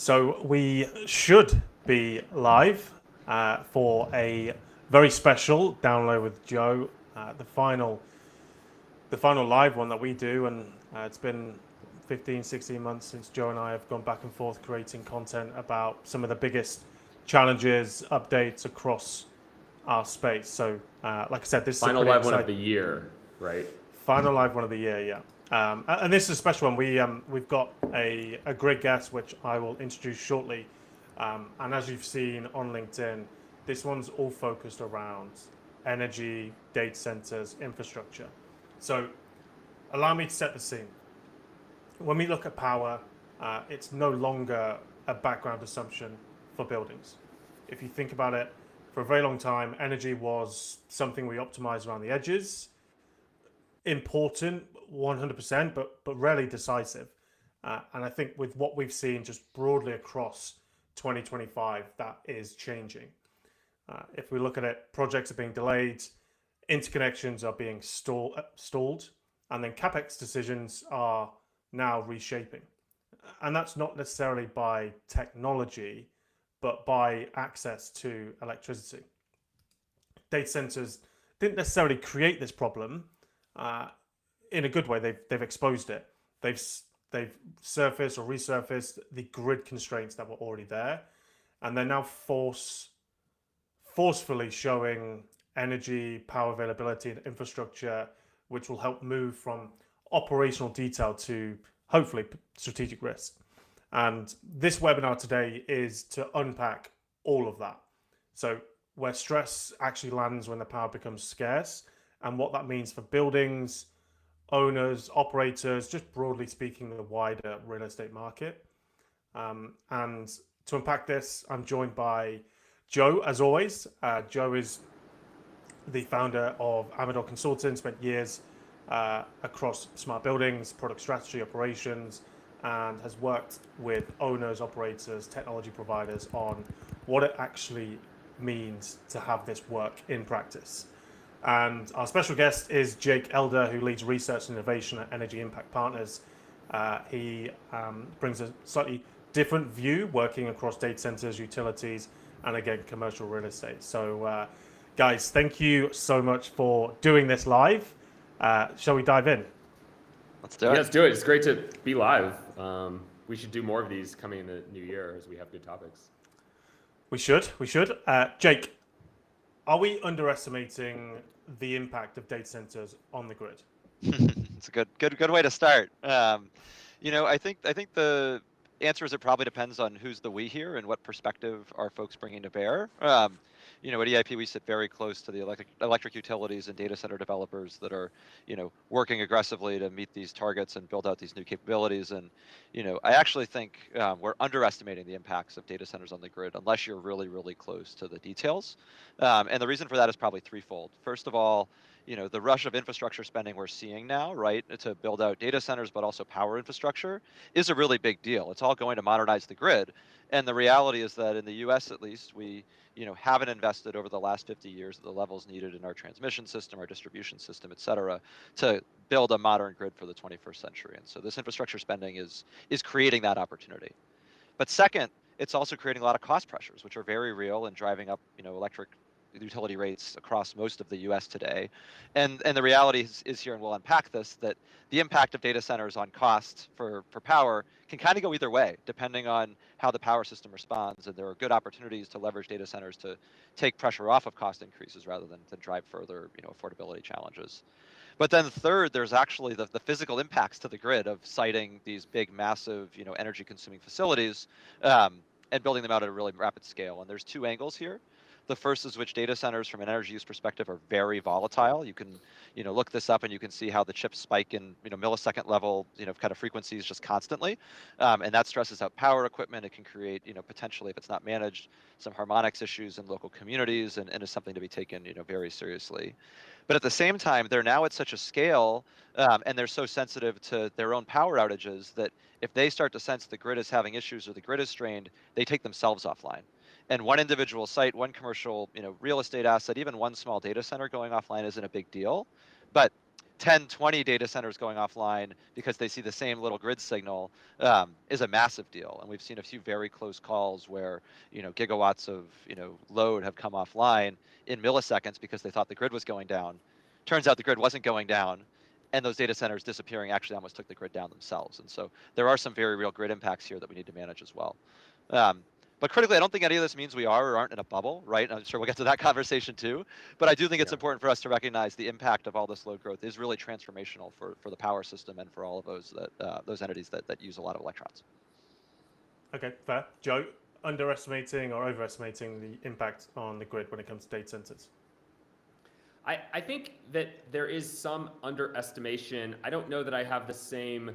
So we should be live for a very special download with Joe, the final live one that we do, and it's been 15, 16 months since Joe and I have gone back and forth creating content about some of the biggest challenges, updates across our space. So, like I said, this is a Final pretty live one of exciting the year, right? final live one of the year, yeah. And this is a special one. We've got a great guest, which I will introduce shortly. And as you've seen on LinkedIn, this one's all focused around energy, data centers, infrastructure. So allow me to set the scene. When we look at power, it's no longer a background assumption for buildings. If you think about it, for a very long time, energy was something we optimized around the edges, important 100%, but rarely decisive. And I think with what we've seen just broadly across 2025, that is changing. If we look at it, projects are being delayed, interconnections are being stalled, and then capex decisions are now reshaping. And that's not necessarily by technology, but by access to electricity. Data centers didn't necessarily create this problem. Uh, in a good way, they've exposed it. They've they've surfaced or resurfaced the grid constraints that were already there, and they're now forcefully showing energy, power availability, and infrastructure, which will help move from operational detail to hopefully strategic risk. And this webinar today is to unpack all of that. So, where stress actually lands when the power becomes scarce, and what that means for buildings, owners, operators, just broadly speaking, the wider real estate market. And to unpack this, I'm joined by Joe, as always. Joe is the founder of Amador Consulting, spent years across smart buildings, product strategy, operations, and has worked with owners, operators, technology providers on what it actually means to have this work in practice. And our special guest is Jake Elder, who leads research and innovation at Energy Impact Partners. He brings a slightly different view, working across data centers, utilities, and again, commercial real estate. So, guys, thank you so much for doing this live. Shall we dive in? Let's do it. Yeah, let's do it. It's great to be live. We should do more of these coming in the new year as we have good topics. We should. Jake, are we underestimating the impact of data centers on the grid? It's a good way to start. I think the answer is it probably depends on who's the we here and what perspective are folks bringing to bear. At EIP we sit very close to the electric utilities and data center developers that are, working aggressively to meet these targets and build out these new capabilities. And, I actually think we're underestimating the impacts of data centers on the grid unless you're really, really close to the details. And the reason for that is probably threefold. First of all, the rush of infrastructure spending we're seeing now, right, to build out data centers, but also power infrastructure is a really big deal. It's all going to modernize the grid. And the reality is that in the US, at least, we, haven't invested over the last 50 years at the levels needed in our transmission system, our distribution system, et cetera, to build a modern grid for the 21st century. And so this infrastructure spending is creating that opportunity. But second, it's also creating a lot of cost pressures, which are very real and driving up, electric utility rates across most of the US today. And the reality is here, and we'll unpack this, that the impact of data centers on cost for power can kind of go either way, depending on how the power system responds. And there are good opportunities to leverage data centers to take pressure off of cost increases rather than to drive further, affordability challenges. But then third, there's actually the physical impacts to the grid of siting these big, massive, energy consuming facilities and building them out at a really rapid scale. And there's two angles here. The first is which data centers from an energy use perspective are very volatile. You can, look this up and you can see how the chips spike in, millisecond level, kind of frequencies just constantly. And that stresses out power equipment. It can create, potentially, if it's not managed, some harmonics issues in local communities and is something to be taken, very seriously. But at the same time, they're now at such a scale and they're so sensitive to their own power outages that if they start to sense the grid is having issues or the grid is strained, they take themselves offline. And one individual site, one commercial, real estate asset, even one small data center going offline isn't a big deal. But 10, 20 data centers going offline because they see the same little grid signal is a massive deal. And we've seen a few very close calls where, gigawatts of, load have come offline in milliseconds because they thought the grid was going down. Turns out the grid wasn't going down, and those data centers disappearing actually almost took the grid down themselves. And so there are some very real grid impacts here that we need to manage as well. But critically, I don't think any of this means we are or aren't in a bubble, right? I'm sure we'll get to that conversation too. But I do think it's important for us to recognize the impact of all this load growth is really transformational for the power system and for all of those entities that use a lot of electrons. Okay, fair. Joe, underestimating or overestimating the impact on the grid when it comes to data centers? I think that there is some underestimation. I don't know that I have the same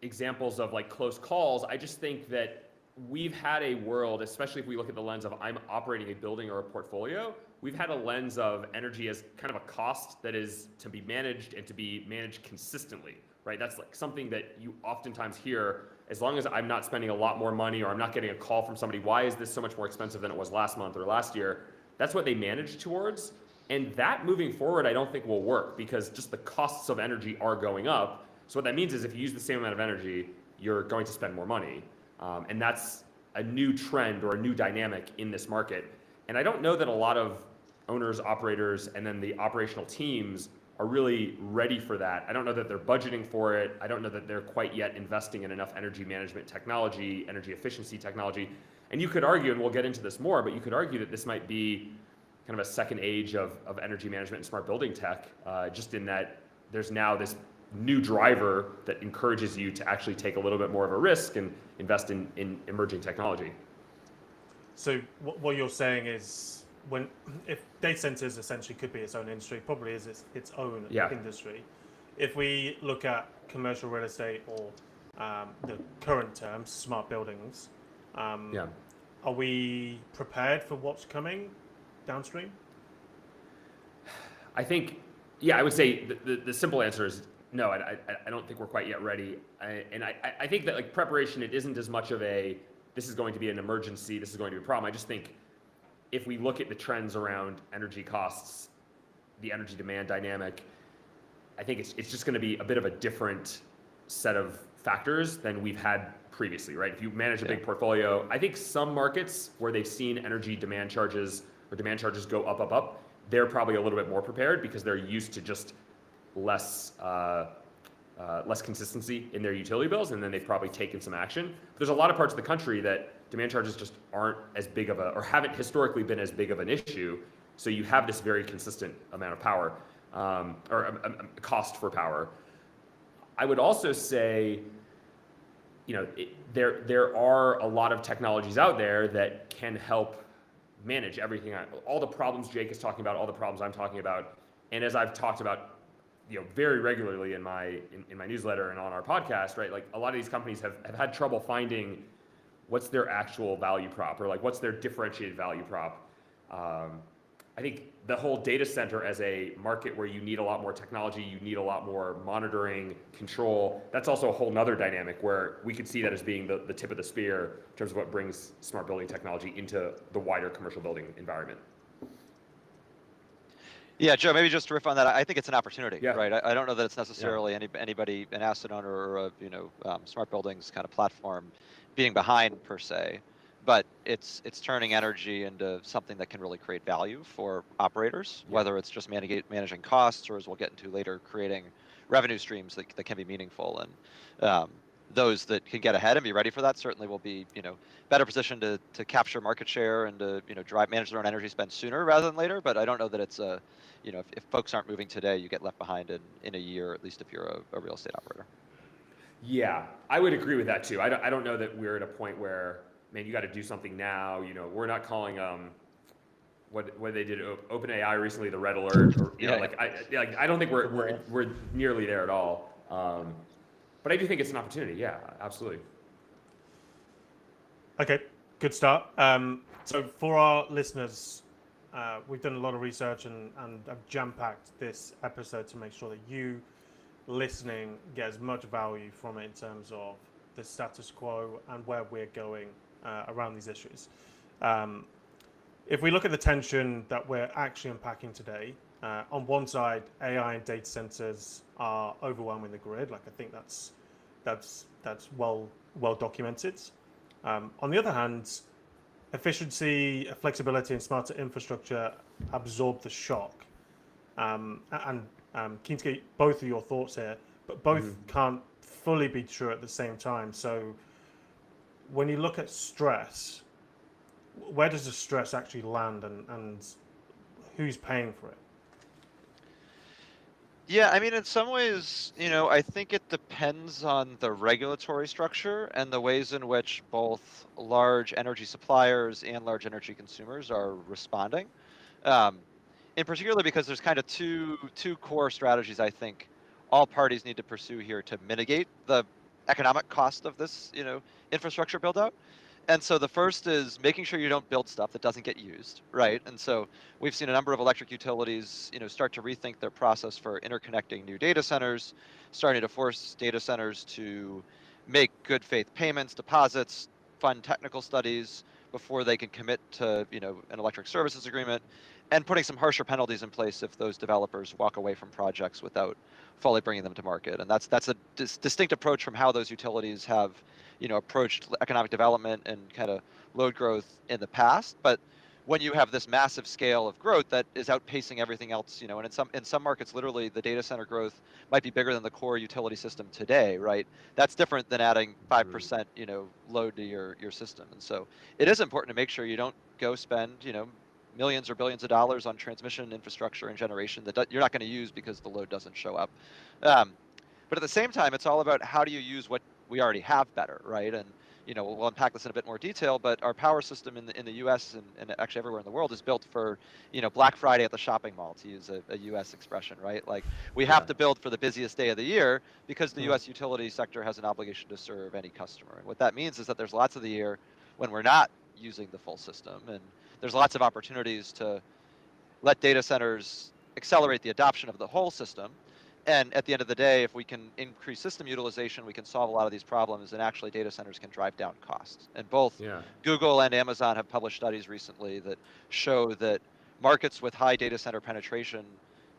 examples of like close calls. I just think that we've had a world, especially if we look at the lens of I'm operating a building or a portfolio, we've had a lens of energy as kind of a cost that is to be managed and to be managed consistently, right? That's like something that you oftentimes hear, as long as I'm not spending a lot more money or I'm not getting a call from somebody, why is this so much more expensive than it was last month or last year? That's what they manage towards. And that moving forward, I don't think will work because just the costs of energy are going up. So what that means is if you use the same amount of energy, you're going to spend more money. And that's a new trend or a new dynamic in this market. And I don't know that a lot of owners, operators, and then the operational teams are really ready for that. I don't know that they're budgeting for it. I don't know that they're quite yet investing in enough energy management technology, energy efficiency technology. And you could argue, and we'll get into this more, but you could argue that this might be kind of a second age of energy management and smart building tech, just in that there's now this new driver that encourages you to actually take a little bit more of a risk and invest in emerging technology. So what you're saying is if data centers essentially could be its own industry, probably is its own industry. If we look at commercial real estate or the current term, smart buildings, are we prepared for what's coming downstream? I think, I would say the simple answer is no, I don't think we're quite yet ready. I think that like preparation, it isn't as much of a, this is going to be an emergency, this is going to be a problem. I just think if we look at the trends around energy costs, the energy demand dynamic, I think it's just going to be a bit of a different set of factors than we've had previously, right? If you manage a big portfolio, I think some markets where they've seen energy demand charges or demand charges go up, they're probably a little bit more prepared because they're used to just less consistency in their utility bills, and then they've probably taken some action. But there's a lot of parts of the country that demand charges just aren't as big of or haven't historically been as big of an issue. So you have this very consistent amount of power, or a cost for power. I would also say, there are a lot of technologies out there that can help manage everything, all the problems Jake is talking about, all the problems I'm talking about, and as I've talked about, very regularly in my newsletter and on our podcast, right? Like a lot of these companies have had trouble finding what's their actual value prop or like what's their differentiated value prop. I think the whole data center as a market where you need a lot more technology, you need a lot more monitoring, control, that's also a whole nother dynamic where we could see that as being the tip of the spear in terms of what brings smart building technology into the wider commercial building environment. Yeah, Joe, maybe just to riff on that, I think it's an opportunity, Yeah. right? I don't know that it's necessarily anybody, an asset owner or a smart buildings kind of platform being behind per se, but it's turning energy into something that can really create value for operators, whether it's just managing costs or, as we'll get into later, creating revenue streams that can be meaningful. And those that can get ahead and be ready for that certainly will be better positioned to capture market share and to manage their own energy spend sooner rather than later. But I don't know that it's a if folks aren't moving today, you get left behind in a year, at least if you're a real estate operator. Yeah, I would agree with that too. I don't know that we're at a point where, man, you got to do something now. We're not calling what they did OpenAI recently the red alert, or I don't think we're nearly there at all. But I do think it's an opportunity. Yeah, absolutely. Okay, good start. So for our listeners, we've done a lot of research and I've jam-packed this episode to make sure that you listening get as much value from it in terms of the status quo and where we're going around these issues. If we look at the tension that we're actually unpacking today, On one side, AI and data centers are overwhelming the grid. Like I think that's well documented. On the other hand, efficiency, flexibility, and smarter infrastructure absorb the shock. And keen to get both of your thoughts here, but both can't fully be true at the same time. So when you look at stress, where does the stress actually land, and who's paying for it? Yeah, I mean, in some ways, I think it depends on the regulatory structure and the ways in which both large energy suppliers and large energy consumers are responding. Um, in particular, because there's kind of two core strategies I think all parties need to pursue here to mitigate the economic cost of this, infrastructure build out. And so the first is making sure you don't build stuff that doesn't get used, right? And so we've seen a number of electric utilities, start to rethink their process for interconnecting new data centers, starting to force data centers to make good faith payments, deposits, fund technical studies before they can commit to, an electric services agreement, and putting some harsher penalties in place if those developers walk away from projects without fully bringing them to market. And that's a distinct approach from how those utilities have approached economic development and kind of load growth in the past. But when you have this massive scale of growth that is outpacing everything else, and in some markets, literally the data center growth might be bigger than the core utility system today, right? That's different than adding 5%, load to your system. And so it is important to make sure you don't go spend, millions or billions of dollars on transmission infrastructure and generation that you're not going to use because the load doesn't show up. But at the same time, it's all about how do you use what we already have better, right? And we'll unpack this in a bit more detail. But our power system in the U.S. and actually everywhere in the world is built for Black Friday at the shopping mall, to use a U.S. expression, right? Like we have to build for the busiest day of the year because the U.S. utility sector has an obligation to serve any customer. And what that means is that there's lots of the year when we're not using the full system, and there's lots of opportunities to let data centers accelerate the adoption of the whole system. And at the end of the day, if we can increase system utilization, we can solve a lot of these problems, and actually data centers can drive down costs. And both Google and Amazon have published studies recently that show that markets with high data center penetration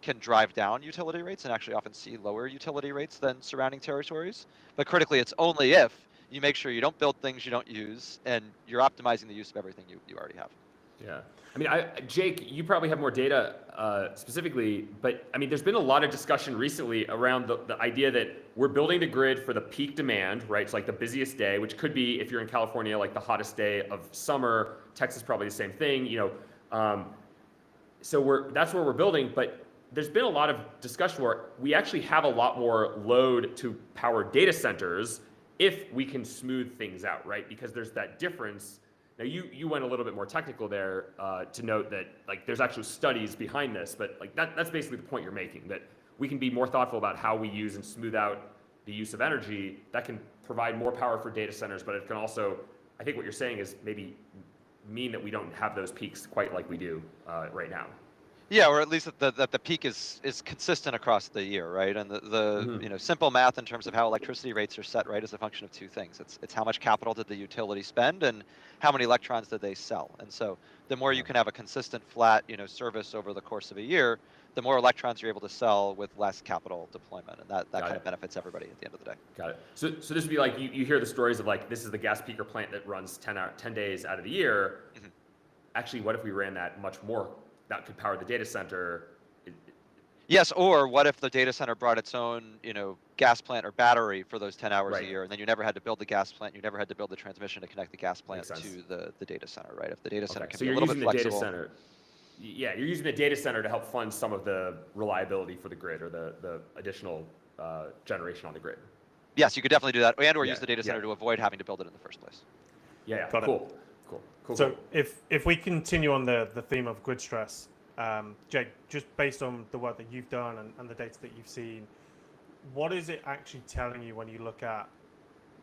can drive down utility rates and actually often see lower utility rates than surrounding territories. But critically, it's only if you make sure you don't build things you don't use and you're optimizing the use of everything you already have. Yeah. I mean, Jake, you probably have more data specifically, but I mean, there's been a lot of discussion recently around the idea that we're building the grid for the peak demand, right? It's like the busiest day, which could be, if you're in California, like the hottest day of summer. Texas, probably the same thing, So that's where we're building, but there's been a lot of discussion where we actually have a lot more load to power data centers if we can smooth things out, right? Because there's that difference. Now you went a little bit more technical there to note that like there's actual studies behind this, but like that's basically the point you're making, that we can be more thoughtful about how we use and smooth out the use of energy. That can provide more power for data centers, but it can also, I think what you're saying is maybe mean that we don't have those peaks quite like we do right now. Yeah, or at least that the peak is consistent across the year, right? And the simple math in terms of how electricity rates are set, right, is a function of two things. It's how much capital did the utility spend and how many electrons did they sell. And so the more you can have a consistent flat, service over the course of a year, the more electrons you're able to sell with less capital deployment, and that kind of benefits everybody at the end of the day. Got it. So this would be like you hear the stories of like this is the gas peaker plant that runs 10 days out of the year. Actually, what if we ran that much more? That could power the data center. Yes, or what if the data center brought its own, gas plant or battery for those 10 hours a year, and then you never had to build the gas plant, you never had to build the transmission to connect the gas plant to the data center, right? If the data center can be a little bit flexible. So you're using the data center. Yeah, you're using the data center to help fund some of the reliability for the grid or the additional generation on the grid. Yes, you could definitely do that, and/or use the data center to avoid having to build it in the first place. Yeah, Got cool. it. So if we continue on the theme of grid stress, Jake, just based on the work that you've done and the data that you've seen, what is it actually telling you when you look at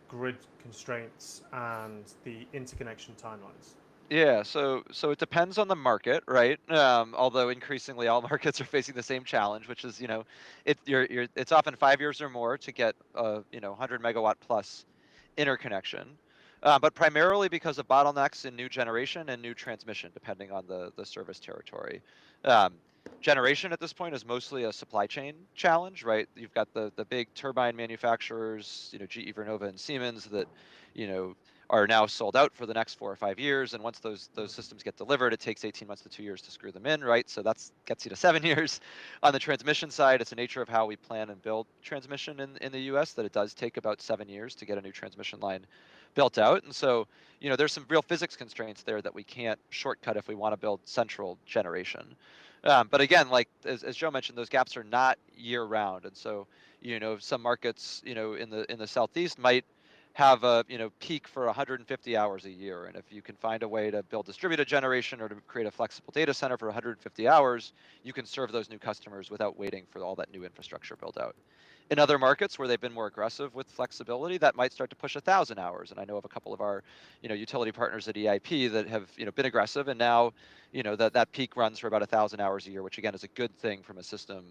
grid constraints and the interconnection timelines? Yeah, so it depends on the market, right? Although increasingly all markets are facing the same challenge, which is, it's often 5 years or more to get a 100 megawatt plus interconnection. But primarily because of bottlenecks in new generation and new transmission, depending on the service territory. generation at this point is mostly a supply chain challenge, right? You've got the big turbine manufacturers, GE Vernova and Siemens that, are now sold out for the next 4 or 5 years. And once those systems get delivered, it takes 18 months to 2 years to screw them in, right? So that's gets you to 7 years. On the transmission side, it's the nature of how we plan and build transmission in the US that it does take about 7 years to get a new transmission line built out. And so, there's some real physics constraints there that we can't shortcut if we want to build central generation. But again, like as Joe mentioned, those gaps are not year round, and so some markets in the southeast might have a peak for 150 hours a year, and if you can find a way to build distributed generation or to create a flexible data center for 150 hours, you can serve those new customers without waiting for all that new infrastructure built out. In other markets where they've been more aggressive with flexibility, that might start to push 1,000 hours. And I know of a couple of our, utility partners at EIP that have, been aggressive, and now, that peak runs for about 1,000 hours a year, which again is a good thing from a system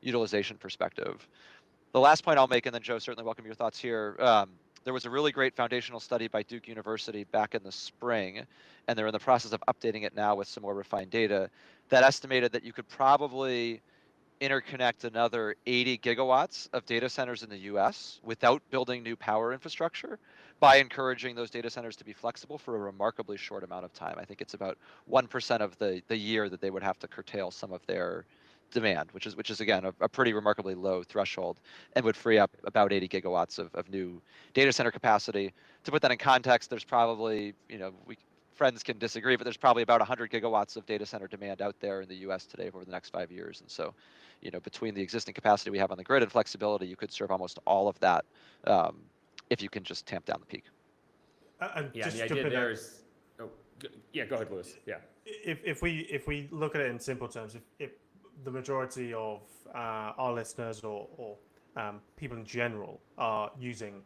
utilization perspective. The last point I'll make, and then Joe, certainly welcome your thoughts here. There was a really great foundational study by Duke University back in the spring, and they're in the process of updating it now with some more refined data that estimated that you could probably interconnect another 80 gigawatts of data centers in the US without building new power infrastructure by encouraging those data centers to be flexible for a remarkably short amount of time. I think it's about 1% of the year that they would have to curtail some of their demand, which is again a pretty remarkably low threshold, and would free up about 80 gigawatts of new data center capacity. To put that in context, there's probably, friends can disagree, but there's probably about 100 gigawatts of data center demand out there in the US today over the next 5 years. And so, between the existing capacity we have on the grid and flexibility, you could serve almost all of that if you can just tamp down the peak. Yeah, the idea there is, yeah, go ahead, Lewis. Yeah. If we look at it in simple terms, if the majority of our listeners or people in general are using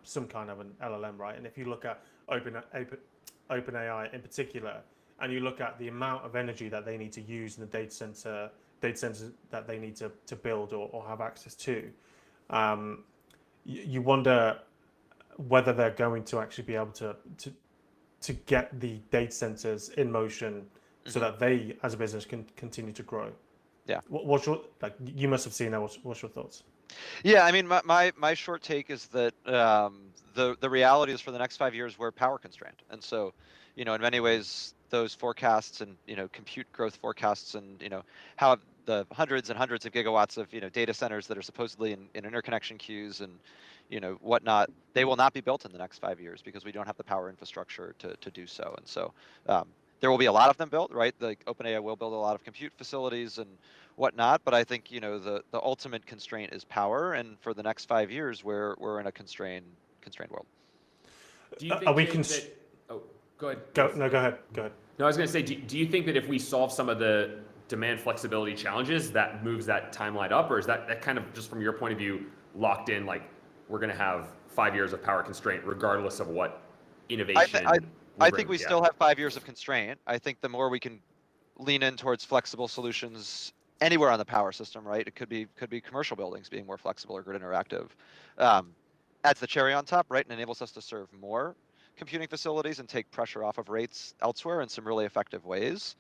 some kind of an LLM, right? And if you look at OpenAI in particular, and you look at the amount of energy that they need to use in the data centers that they need to build or have access to, you wonder whether they're going to actually be able to get the data centers in motion so that they, as a business, can continue to grow. Yeah. What's your, you must have seen that. What's your thoughts? Yeah, I mean, my short take is that the reality is for the next 5 years we're power constrained, and so, in many ways those forecasts and compute growth forecasts and how the hundreds and hundreds of gigawatts of data centers that are supposedly in interconnection queues and whatnot, they will not be built in the next 5 years because we don't have the power infrastructure to do so. And so there will be a lot of them built, right? Like OpenAI will build a lot of compute facilities and whatnot, but I think the ultimate constraint is power, and for the next 5 years we're in a constrained world. Do you think are we oh, go ahead. Go ahead. No, I was going to say, do you think that if we solve some of the demand flexibility challenges, that moves that timeline up, or is that kind of just from your point of view locked in, like we're going to have 5 years of power constraint regardless of what innovation? I think we still have 5 years of constraint. I think the more we can lean in towards flexible solutions anywhere on the power system, right? It could be commercial buildings being more flexible or grid interactive. Adds the cherry on top, right, and enables us to serve more computing facilities and take pressure off of rates elsewhere in some really effective ways.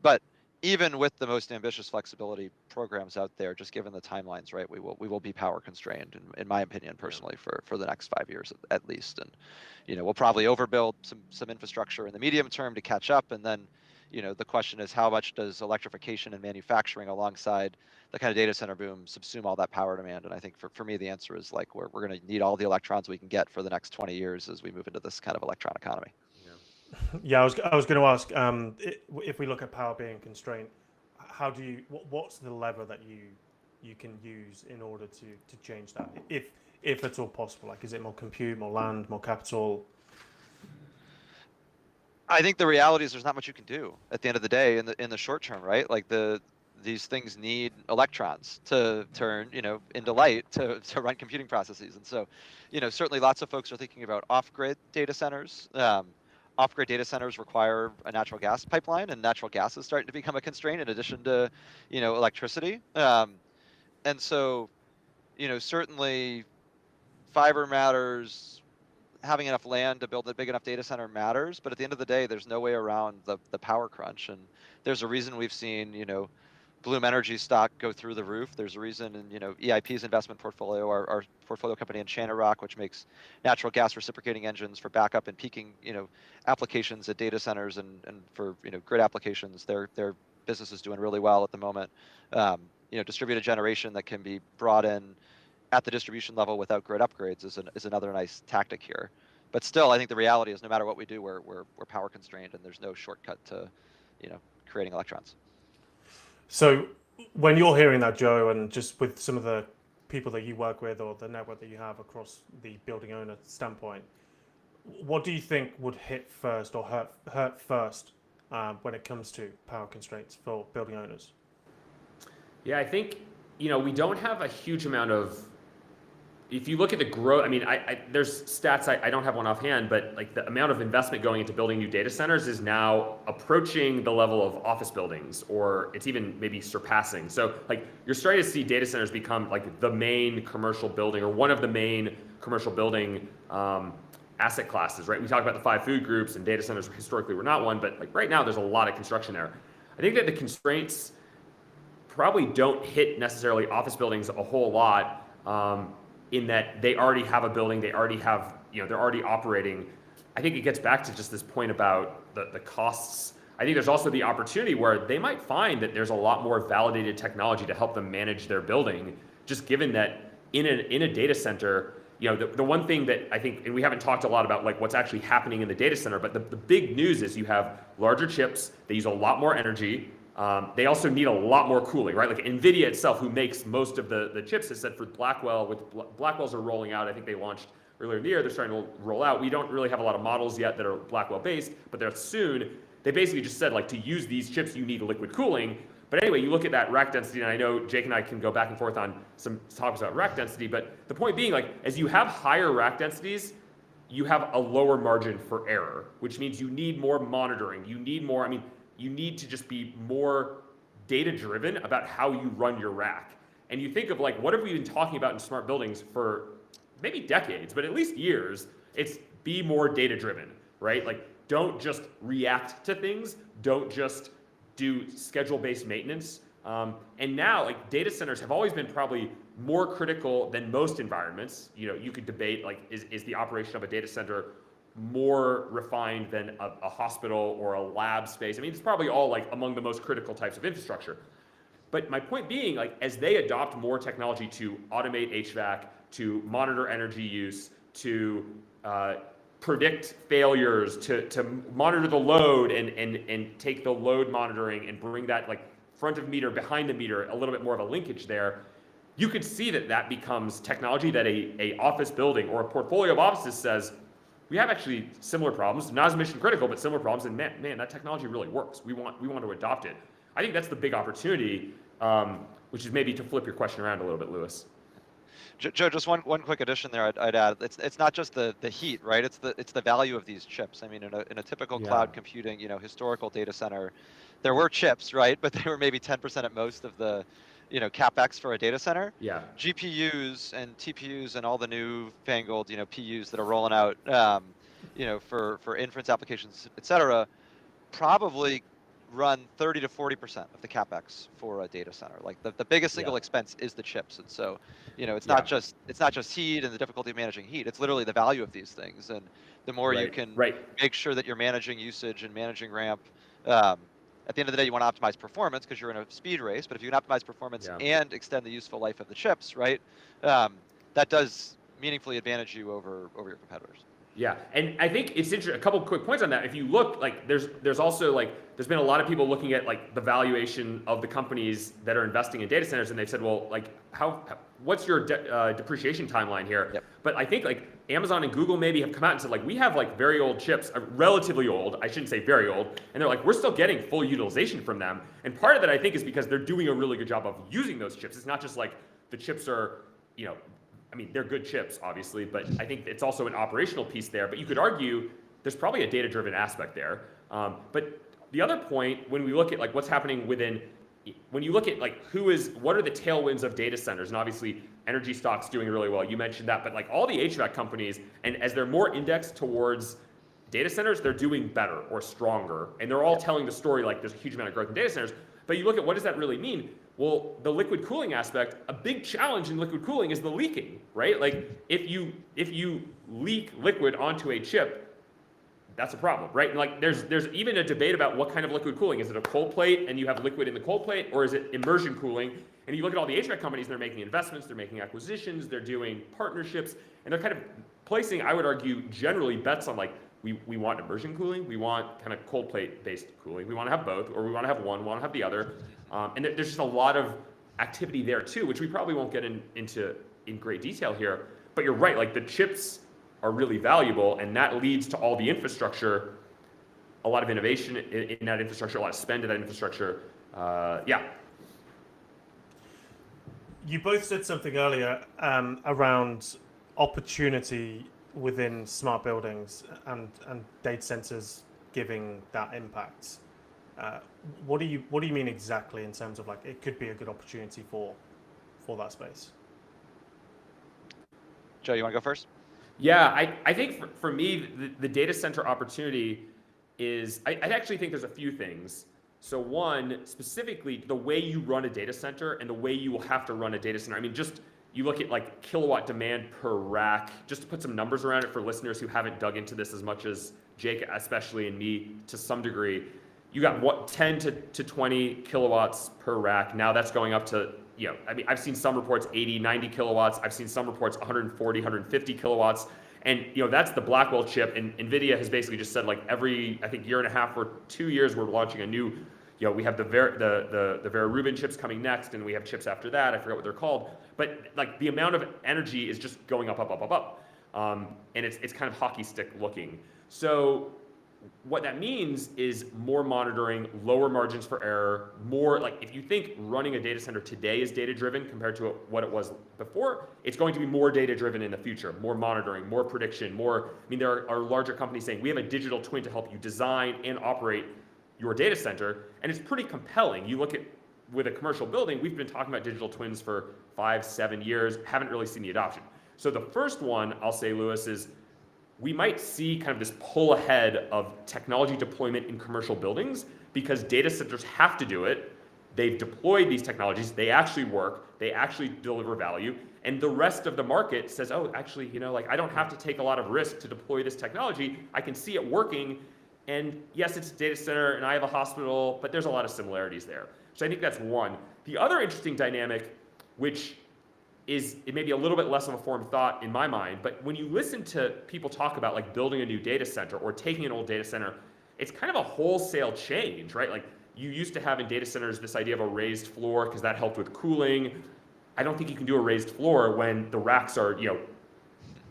But even with the most ambitious flexibility programs out there, just given the timelines, right, we will be power constrained, in my opinion, personally, for the next 5 years at least. And we'll probably overbuild some infrastructure in the medium term to catch up, and then the question is, how much does electrification and manufacturing alongside the kind of data center boom subsume all that power demand? And I think for me, the answer is like we're going to need all the electrons we can get for the next 20 years as we move into this kind of electron economy. Yeah, I was going to ask, if we look at power being constrained, what's the lever that you can use in order to change that, if it's all possible? Like, is it more compute, more land, more capital? I think the reality is there's not much you can do at the end of the day in the short term, right? Like these things need electrons to turn into light to run computing processes. And so certainly lots of folks are thinking about off-grid data centers. Off-grid data centers require a natural gas pipeline, and natural gas is starting to become a constraint in addition to electricity. And so certainly fiber matters, having enough land to build a big enough data center matters, but at the end of the day, there's no way around the power crunch. And there's a reason we've seen, Bloom Energy stock go through the roof. There's a reason, and EIP's investment portfolio, our portfolio company in Shannon Rock, which makes natural gas reciprocating engines for backup and peaking, applications at data centers and for grid applications. Their business is doing really well at the moment. Distributed generation that can be brought in at the distribution level without grid upgrades is another nice tactic here. But still, I think the reality is no matter what we do, we're power constrained, and there's no shortcut to, creating electrons. So when you're hearing that, Joe, and just with some of the people that you work with or the network that you have across the building owner standpoint, what do you think would hit first or hurt first when it comes to power constraints for building owners? Yeah, I think, we don't have a huge amount of, if you look at the growth, there's stats, I don't have one offhand, but like the amount of investment going into building new data centers is now approaching the level of office buildings, or it's even maybe surpassing. So like you're starting to see data centers become like the main commercial building, or one of the main commercial building asset classes, right? We talk about the 5 food groups, and data centers historically were not one, but like right now there's a lot of construction there. I think that the constraints probably don't hit necessarily office buildings a whole lot, in that they already have a building, they already have, they're already operating. I think it gets back to just this point about the costs. I think there's also the opportunity where they might find that there's a lot more validated technology to help them manage their building, just given that in a data center, the one thing that I think, and we haven't talked a lot about like what's actually happening in the data center, but the big news is you have larger chips, they use a lot more energy, they also need a lot more cooling, right? Like NVIDIA itself, who makes most of the chips, has said for Blackwell, Blackwells are rolling out. I think they launched earlier in the year. They're starting to roll out. We don't really have a lot of models yet that are Blackwell based, but they're soon. They basically just said like to use these chips, you need liquid cooling. But anyway, you look at that rack density, and I know Jake and I can go back and forth on some topics about rack density, but the point being, like, as you have higher rack densities, you have a lower margin for error, which means you need more monitoring. You need more, you need to just be more data-driven about how you run your rack. And you think of like, what have we been talking about in smart buildings for maybe decades, but at least years? It's be more data-driven, right? Like, don't just react to things. Don't just do schedule-based maintenance. And now, like, data centers have always been probably more critical than most environments. You could debate, like, is the operation of a data center more refined than a hospital or a lab space? It's probably all like among the most critical types of infrastructure. But my point being, like, as they adopt more technology to automate HVAC, to monitor energy use, to predict failures, to monitor the load and take the load monitoring and bring that like front of meter, behind the meter, a little bit more of a linkage there, you could see that becomes technology that a office building or a portfolio of offices says, we have actually similar problems, not as mission critical, but similar problems, and man, that technology really works. We want to adopt it. I think that's the big opportunity, which is maybe to flip your question around a little bit, Lewis. Joe, just one quick addition there. I'd add, it's not just the heat, right? It's the value of these chips. In a typical cloud computing, historical data center, there were chips, right? But they were maybe 10% at most of the CapEx for a data center. Yeah. GPUs and TPUs and all the new fangled, PUs that are rolling out, for inference applications, et cetera, probably run 30 to 40% of the CapEx for a data center. Like the biggest single expense is the chips. And so, it's not just heat and the difficulty of managing heat. It's literally the value of these things. And the more you can make sure that you're managing usage and managing ramp, at the end of the day, you want to optimize performance because you're in a speed race. But if you can optimize performance and extend the useful life of the chips, right, that does meaningfully advantage you over your competitors. Yeah, and I think it's interesting. A couple of quick points on that. If you look, like, there's also like there's been a lot of people looking at like the valuation of the companies that are investing in data centers, and they've said, well, like, what's your depreciation timeline here? Yep. But I think like Amazon and Google maybe have come out and said, like, we have like very old chips, relatively old. I shouldn't say very old, and they're like, we're still getting full utilization from them. And part of that I think is because they're doing a really good job of using those chips. It's not just like the chips are, they're good chips, obviously, but I think it's also an operational piece there. But you could argue there's probably a data-driven aspect there. But the other point, when we look at like what's happening when you look at like what are the tailwinds of data centers, and obviously energy stock's doing really well. You mentioned that, but like all the HVAC companies, and as they're more indexed towards data centers, they're doing better or stronger, and they're all telling the story like there's a huge amount of growth in data centers. But you look at what does that really mean? Well, the liquid cooling aspect, a big challenge in liquid cooling is the leaking, right? Like if you leak liquid onto a chip, that's a problem, right? And like there's even a debate about what kind of liquid cooling. Is it a cold plate and you have liquid in the cold plate, or is it immersion cooling? And you look at all the HVAC companies, they're making investments, they're making acquisitions, they're doing partnerships, and they're kind of placing, I would argue, generally bets on like, we want immersion cooling, we want kind of cold plate based cooling, we want to have both, or we want to have one, we want to have the other. And there's just a lot of activity there too, which we probably won't get into in great detail here. But you're right, like the chips are really valuable, and that leads to all the infrastructure, a lot of innovation in that infrastructure, a lot of spend in that infrastructure. Yeah. You both said something earlier around opportunity within smart buildings and data centers giving that impact. What do you mean exactly in terms of like it could be a good opportunity for that space? Joe, you want to go first? Yeah, I think for me, the data center opportunity is, I actually think there's a few things. So one, specifically, the way you run a data center and the way you will have to run a data center. I mean, just you look at like kilowatt demand per rack, just to put some numbers around it for listeners who haven't dug into this as much as Jake, especially, and me to some degree. You got what, 10 to 20 kilowatts per rack. Now that's going up to, you know, I mean, I've seen some reports 80, 90 kilowatts. I've seen some reports 140, 150 kilowatts. And, you know, that's the Blackwell chip. And NVIDIA has basically just said, like, every, I think, year and a half or 2 years, we're launching a new, you know, we have the Vera Rubin chips coming next, and we have chips after that. I forget what they're called. But, like, the amount of energy is just going up, up, up, up, up. And it's kind of hockey stick looking. So what that means is more monitoring, lower margins for error, more like if you think running a data center today is data driven compared to what it was before, it's going to be more data driven in the future, more monitoring, more prediction, more, I mean, there are larger companies saying we have a digital twin to help you design and operate your data center. And it's pretty compelling. You look at, with a commercial building, we've been talking about digital twins for 5, 7 years, haven't really seen the adoption. So the first one I'll say, Lewis, is we might see kind of this pull ahead of technology deployment in commercial buildings because data centers have to do it. They've deployed these technologies. They actually work. They actually deliver value. And the rest of the market says, oh, actually, you know, like I don't have to take a lot of risk to deploy this technology. I can see it working. And yes, it's a data center and I have a hospital, but there's a lot of similarities there. So I think that's one. The other interesting dynamic, which is it may be a little bit less of a formed thought in my mind, but when you listen to people talk about like building a new data center or taking an old data center, it's kind of a wholesale change, right? Like you used to have in data centers this idea of a raised floor because that helped with cooling. I don't think you can do a raised floor when the racks are, you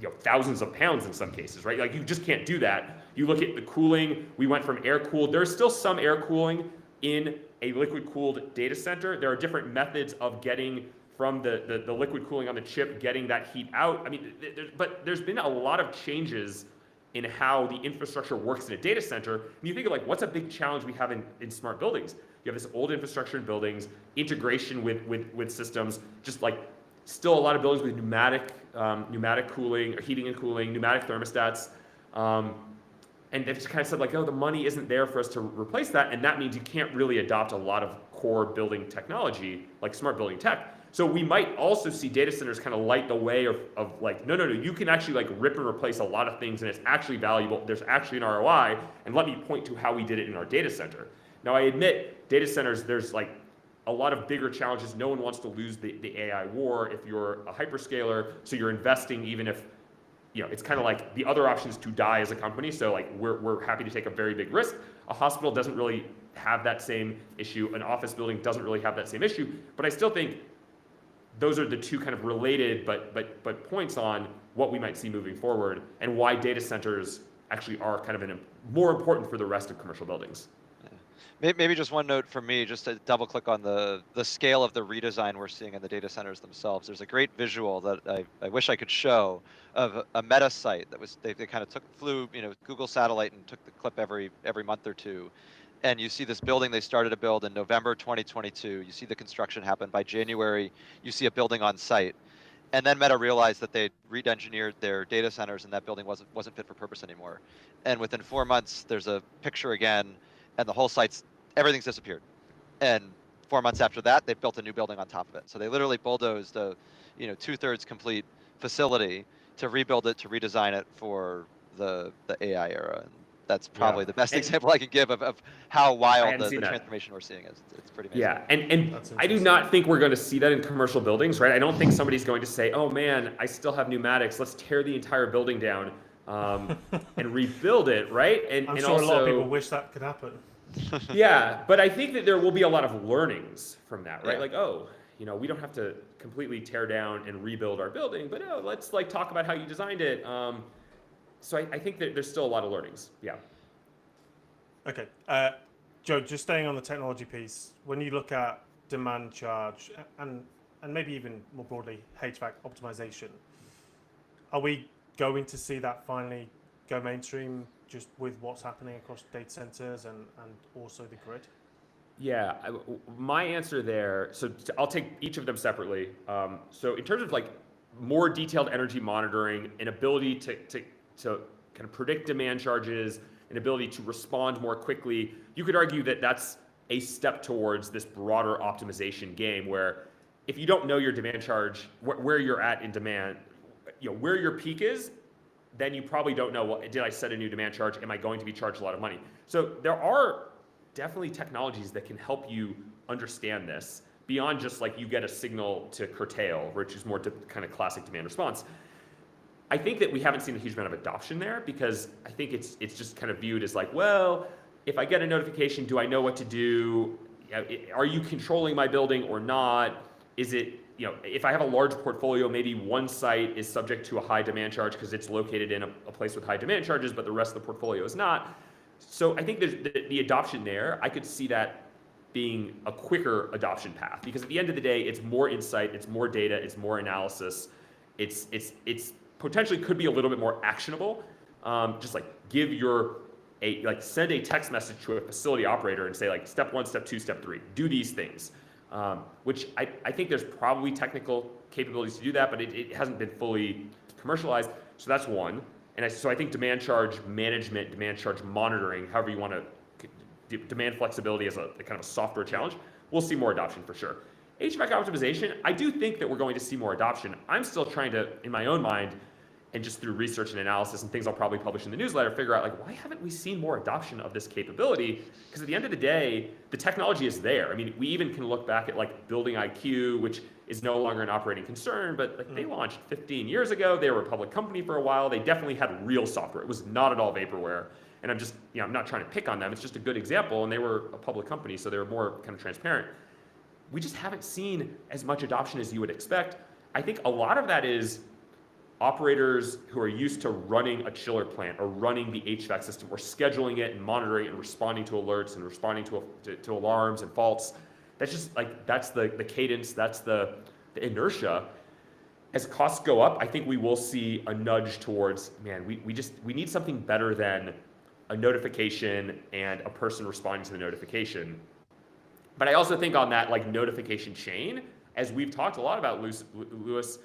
know, thousands of pounds in some cases, right? Like you just can't do that. You look at the cooling, we went from air cooled. There's still some air cooling in a liquid cooled data center. There are different methods of getting from the liquid cooling on the chip, getting that heat out. I mean, but there's been a lot of changes in how the infrastructure works in a data center. And you think of like, what's a big challenge we have in smart buildings? You have this old infrastructure in buildings, integration with systems, just like still a lot of buildings with pneumatic cooling, or heating and cooling, pneumatic thermostats. And they've just kind of said like, oh, the money isn't there for us to replace that. And that means you can't really adopt a lot of core building technology, like smart building tech. So we might also see data centers kind of light the way of like, no, you can actually like rip and replace a lot of things and it's actually valuable. There's actually an ROI, and let me point to how we did it in our data center. Now I admit data centers, there's like a lot of bigger challenges. No one wants to lose the AI war if you're a hyperscaler, so you're investing even if, you know, it's kind of like the other option is to die as a company. So like we're happy to take a very big risk. A hospital doesn't really have that same issue. An office building doesn't really have that same issue, but I still think those are the two kind of related but points on what we might see moving forward and why data centers actually are kind of more important for the rest of commercial buildings. Maybe just one note from me, just to double click on the scale of the redesign we're seeing in the data centers themselves. There's a great visual that I wish I could show of a Meta site that was, they kind of flew, you know, Google satellite and took the clip every month or two. And you see this building they started to build in November 2022. You see the construction happen. By January, you see a building on site. And then Meta realized that they'd re-engineered their data centers and that building wasn't fit for purpose anymore. And within 4 months, there's a picture again, and the whole site's, everything's disappeared. And 4 months after that, they've built a new building on top of it. So they literally bulldozed a, 2/3 complete facility to rebuild it, to redesign it for the AI era. And that's probably the best example I can give of how I wild hadn't the seen that. transformation we're seeing is. It's pretty amazing. Yeah, and That's I do interesting. not think we're going to see that in commercial buildings, right? I don't think somebody's going to say, "Oh man, I still have pneumatics. Let's tear the entire building down and rebuild it," right? I'm And sure also, a lot of people wish that could happen. yeah, but I think that there will be a lot of learnings from that, right? Yeah. Like, oh, we don't have to completely tear down and rebuild our building, but let's like talk about how you designed it. So I think that there's still a lot of learnings. Yeah. Okay. Joe, just staying on the technology piece, when you look at demand charge and maybe even more broadly HVAC optimization, are we going to see that finally go mainstream just with what's happening across data centers and also the grid? Yeah, my answer there, so I'll take each of them separately. So in terms of like more detailed energy monitoring, an ability to kind of predict demand charges, an ability to respond more quickly, you could argue that that's a step towards this broader optimization game where if you don't know your demand charge, where you're at in demand, where your peak is, then you probably don't know, well, did I set a new demand charge? Am I going to be charged a lot of money? So there are definitely technologies that can help you understand this beyond just like you get a signal to curtail, which is more kind of classic demand response. I think that we haven't seen a huge amount of adoption there because I think it's just kind of viewed as like, well, if I get a notification, do I know what to do? Are you controlling my building or not? Is it, if I have a large portfolio, maybe one site is subject to a high demand charge because it's located in a place with high demand charges, but the rest of the portfolio is not. So I think there's the adoption there. I could see that being a quicker adoption path because at the end of the day, it's more insight, it's more data, it's more analysis. It's potentially could be a little bit more actionable. Just like send a text message to a facility operator and say like step 1, step 2, step 3, do these things. Which I think there's probably technical capabilities to do that, but it hasn't been fully commercialized. So that's one. And so I think demand charge management, demand charge monitoring, however you want to, demand flexibility as a kind of a software challenge, we'll see more adoption for sure. HVAC optimization, I do think that we're going to see more adoption. I'm still trying to, in my own mind, and just through research and analysis and things I'll probably publish in the newsletter, figure out like, why haven't we seen more adoption of this capability? Because at the end of the day, the technology is there. I mean, we even can look back at like Building IQ, which is no longer an operating concern, but like they launched 15 years ago. They were a public company for a while. They definitely had real software. It was not at all vaporware. And I'm just, I'm not trying to pick on them. It's just a good example. And they were a public company, so they were more kind of transparent. We just haven't seen as much adoption as you would expect. I think a lot of that is operators who are used to running a chiller plant or running the HVAC system or scheduling it and monitoring it and responding to alerts and responding to alarms and faults. That's just like, that's the cadence, that's the inertia. As costs go up, I think we will see a nudge towards, man, we need something better than a notification and a person responding to the notification. But I also think on that like notification chain, as we've talked a lot about, Lewis,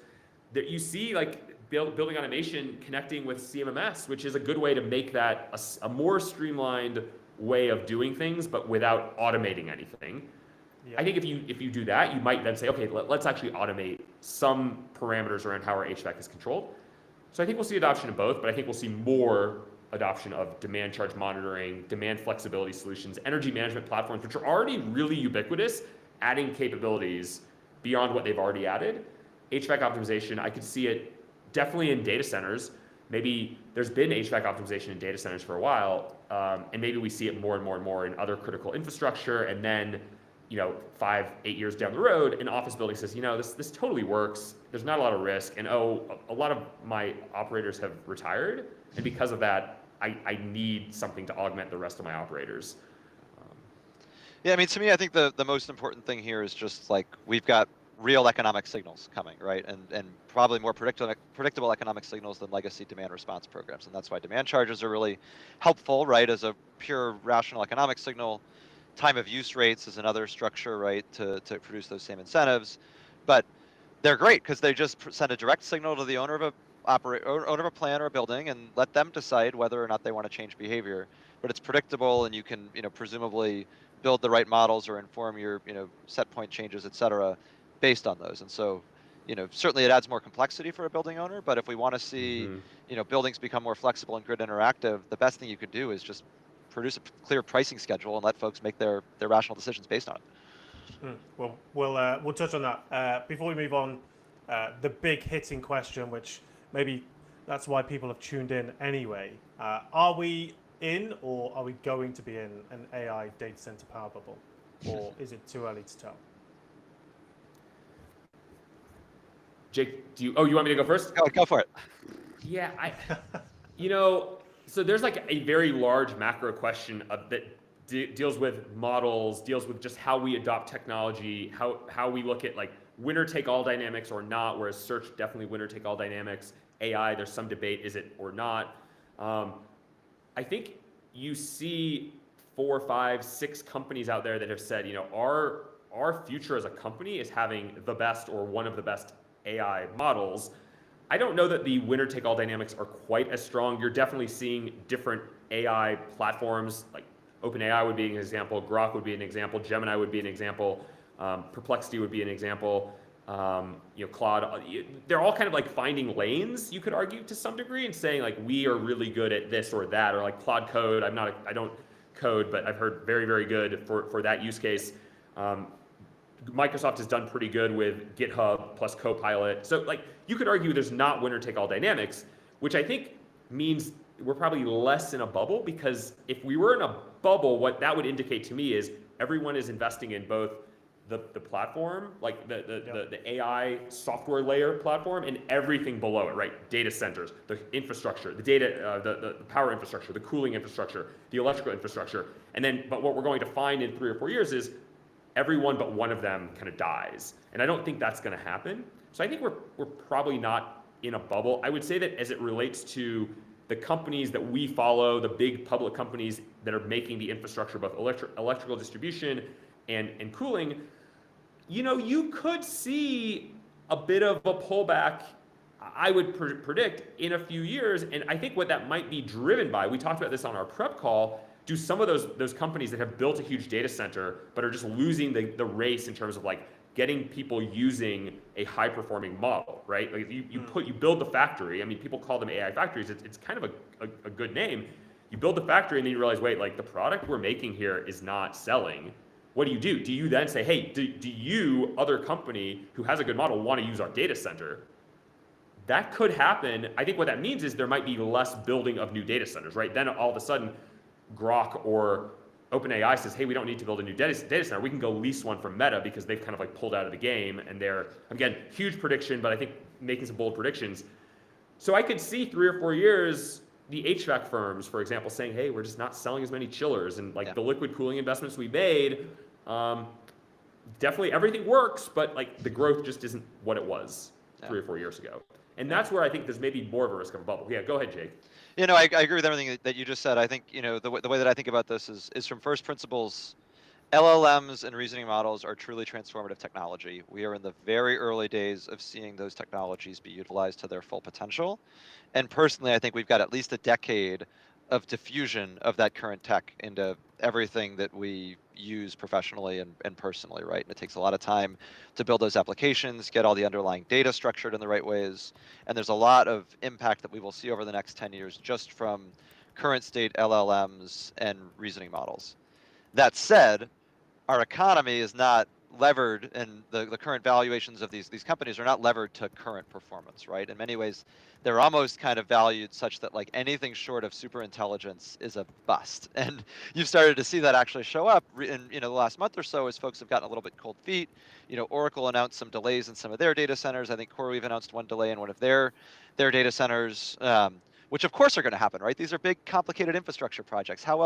that you see like building automation connecting with CMMS, which is a good way to make that a more streamlined way of doing things, but without automating anything. Yeah. I think if you do that, you might then say, okay, let's actually automate some parameters around how our HVAC is controlled. So I think we'll see adoption of both, but I think we'll see more adoption of demand charge monitoring, demand flexibility solutions, energy management platforms, which are already really ubiquitous, adding capabilities beyond what they've already added. HVAC optimization, I could see it definitely in data centers. Maybe there's been HVAC optimization in data centers for a while, and maybe we see it more and more and more in other critical infrastructure. And then, 5-8 years down the road, an office building says, this totally works. There's not a lot of risk, and a lot of my operators have retired, and because of that, I need something to augment the rest of my operators. Yeah, I mean, to me, I think the most important thing here is just like we've got real economic signals coming, right? And probably more predictable economic signals than legacy demand response programs. And that's why demand charges are really helpful, right? As a pure rational economic signal. Time of use rates is another structure, right, to produce those same incentives. But they're great because they just send a direct signal to the owner of a plant or a building and let them decide whether or not they want to change behavior. But it's predictable, and you can, presumably build the right models or inform your, set point changes, et cetera, based on those. And so, certainly it adds more complexity for a building owner, but if we want to see, buildings become more flexible and grid interactive, the best thing you could do is just produce a clear pricing schedule and let folks make their rational decisions based on it. Well, we'll touch on that. Before we move on, the big hitting question, which maybe that's why people have tuned in anyway. Are we in, or are we going to be in an AI data center power bubble? Or is it too early to tell? Jake, you want me to go first? Go for it. Yeah, so there's like a very large macro question that deals with models, deals with just how we adopt technology, how we look at like winner take all dynamics or not, whereas search definitely winner take all dynamics. AI, there's some debate, is it or not? I think you see 4, 5, 6 companies out there that have said, our future as a company is having the best or one of the best AI models. I don't know that the winner take all dynamics are quite as strong. You're definitely seeing different AI platforms, like OpenAI would be an example, Grok would be an example, Gemini would be an example, Perplexity would be an example, Claude. They're all kind of like finding lanes, you could argue, to some degree, and saying like we are really good at this or that, or like Claude Code. I don't code, but I've heard very, very good for that use case. Microsoft has done pretty good with GitHub plus Copilot. So like you could argue there's not winner take all dynamics, which I think means we're probably less in a bubble, because if we were in a bubble, what that would indicate to me is everyone is investing in both the platform, like the AI software layer platform, and everything below it, right? Data centers, the infrastructure, the data, the power infrastructure, the cooling infrastructure, the electrical infrastructure. And then, but what we're going to find in 3 or 4 years is everyone but one of them kind of dies. And I don't think that's going to happen. So I think we're probably not in a bubble. I would say that as it relates to the companies that we follow, the big public companies that are making the infrastructure, both electrical distribution and cooling, you could see a bit of a pullback, I would predict, in a few years. And I think what that might be driven by, we talked about this on our prep call, do some of those companies that have built a huge data center but are just losing the race in terms of like getting people using a high performing model, right? Like you build the factory. I mean, people call them AI factories. It's kind of a good name. You build the factory and then you realize, wait, like the product we're making here is not selling. What do? Do you then say, hey, do you, other company who has a good model, want to use our data center? That could happen. I think what that means is there might be less building of new data centers, right? Then all of a sudden, Grok or OpenAI says, hey, we don't need to build a new data center. We can go lease one from Meta because they've kind of like pulled out of the game, and they're, again, huge prediction, but I think making some bold predictions. So I could see 3 or 4 years, the HVAC firms, for example, saying, hey, we're just not selling as many chillers, and like the liquid cooling investments we made, definitely everything works, but like the growth just isn't what it was 3 or 4 years ago. And that's where I think there's maybe more of a risk of a bubble. Yeah, go ahead, Jake. I agree with everything that you just said. I think, the way that I think about this is from first principles. LLMs and reasoning models are truly transformative technology. We are in the very early days of seeing those technologies be utilized to their full potential. And personally, I think we've got at least a decade of diffusion of that current tech into everything that we use professionally and personally, right? And it takes a lot of time to build those applications, get all the underlying data structured in the right ways. And there's a lot of impact that we will see over the next 10 years just from current state LLMs and reasoning models. That said, our economy is not levered, and the current valuations of these companies are not levered to current performance, right? In many ways, they're almost kind of valued such that like anything short of super intelligence is a bust. And you've started to see that actually show up in the last month or so as folks have gotten a little bit cold feet. Oracle announced some delays in some of their data centers. I think CoreWeave announced one delay in one of their data centers. Which of course are going to happen, right? These are big, complicated infrastructure projects. How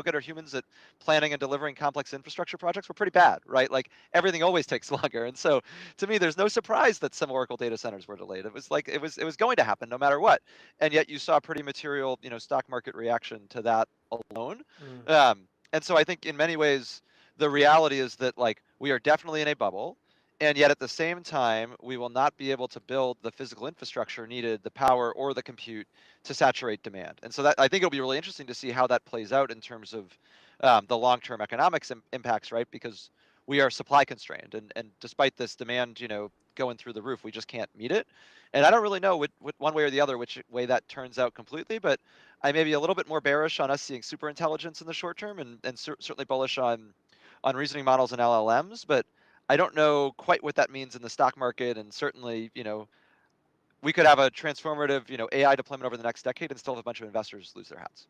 good are humans at planning and delivering complex infrastructure projects? We're pretty bad, right? Like everything always takes longer. And so, to me, there's no surprise that some Oracle data centers were delayed. It was like it was going to happen no matter what. And yet you saw pretty material, stock market reaction to that alone. And so I think in many ways the reality is that like we are definitely in a bubble. And yet at the same time, we will not be able to build the physical infrastructure needed, the power or the compute to saturate demand. And so that I think it'll be really interesting to see how that plays out in terms of the long-term economics impacts, right? Because we are supply constrained, and despite this demand, going through the roof, we just can't meet it. And I don't really know which one way or the other which way that turns out completely, but I may be a little bit more bearish on us seeing super intelligence in the short term, and certainly bullish on reasoning models and LLMs, but I don't know quite what that means in the stock market, and certainly, we could have a transformative, AI deployment over the next decade and still have a bunch of investors lose their hats.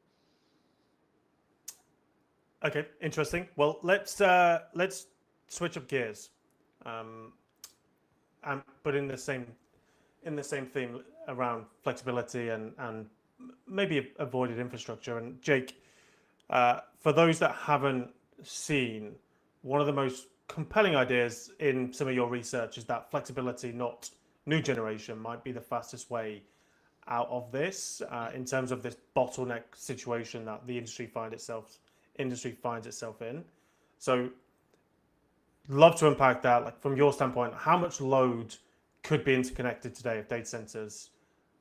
Okay, interesting. Well, let's switch up gears, but in the same theme around flexibility and maybe avoided infrastructure. And Jake, for those that haven't seen, one of the most compelling ideas in some of your research is that flexibility, not new generation, might be the fastest way out of this in terms of this bottleneck situation that the industry finds itself in. So, love to unpack that. Like from your standpoint, how much load could be interconnected today if data centers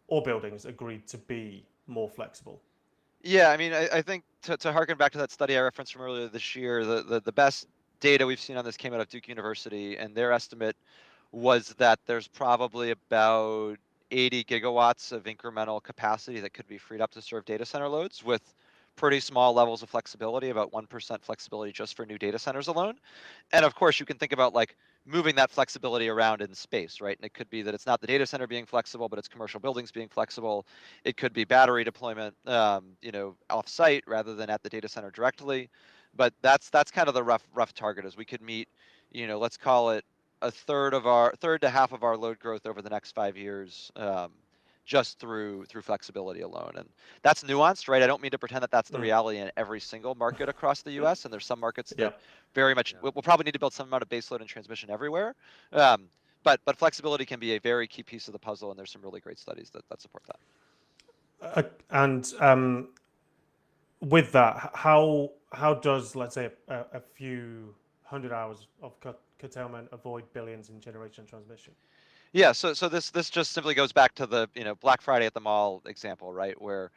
or buildings agreed to be more flexible? Yeah, I mean, I think to harken back to that study I referenced from earlier this year, the best data we've seen on this came out of Duke University, and their estimate was that there's probably about 80 gigawatts of incremental capacity that could be freed up to serve data center loads with pretty small levels of flexibility, about 1% flexibility just for new data centers alone. And of course, you can think about like moving that flexibility around in space, right? And it could be that it's not the data center being flexible, but it's commercial buildings being flexible. It could be battery deployment, off-site rather than at the data center directly. But that's kind of the rough target. Is we could meet, let's call it a third to half of our load growth over the next 5 years, just through flexibility alone. And that's nuanced, right? I don't mean to pretend that that's the reality in every single market across the U.S. And there's some markets that very much we'll probably need to build some amount of baseload and transmission everywhere. But flexibility can be a very key piece of the puzzle, and there's some really great studies that support that. And with that, how does, let's say, a few hundred hours of curtailment avoid billions in generation and transmission? Yeah, so this just simply goes back to the Black Friday at the mall example, right? Where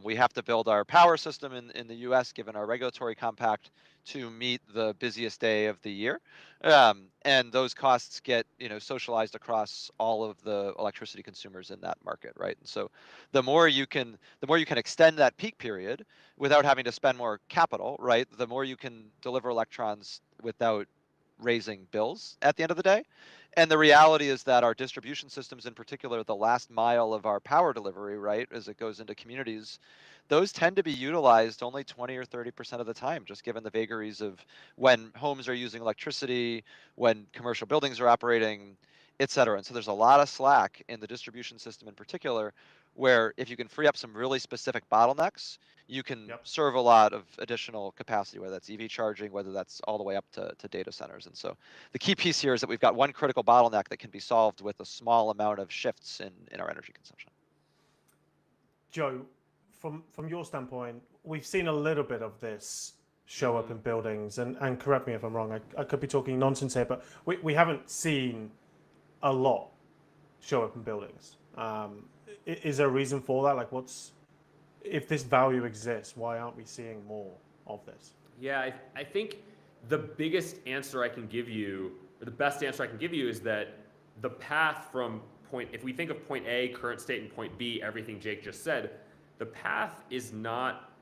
we have to build our power system in the U.S. given our regulatory compact to meet the busiest day of the year, and those costs get socialized across all of the electricity consumers in that market, right? And so the more you can extend that peak period without having to spend more capital, right? The more you can deliver electrons without raising bills at the end of the day. And the reality is that our distribution systems, in particular, the last mile of our power delivery, right, as it goes into communities, those tend to be utilized only 20 or 30% of the time, just given the vagaries of when homes are using electricity, when commercial buildings are operating, et cetera. And so there's a lot of slack in the distribution system in particular, where if you can free up some really specific bottlenecks, you can serve a lot of additional capacity, whether that's EV charging, whether that's all the way up to data centers. And so the key piece here is that we've got one critical bottleneck that can be solved with a small amount of shifts in our energy consumption. Joe, from your standpoint, we've seen a little bit of this show up in buildings, and correct me if I'm wrong, I could be talking nonsense here, but we haven't seen a lot show up in buildings. Is there a reason for that? Like, if this value exists, why aren't we seeing more of this? Yeah, I think the biggest answer I can give you, or the best answer I can give you, is that the path from if we think of point A, current state, and point B, everything Jake just said, the path is not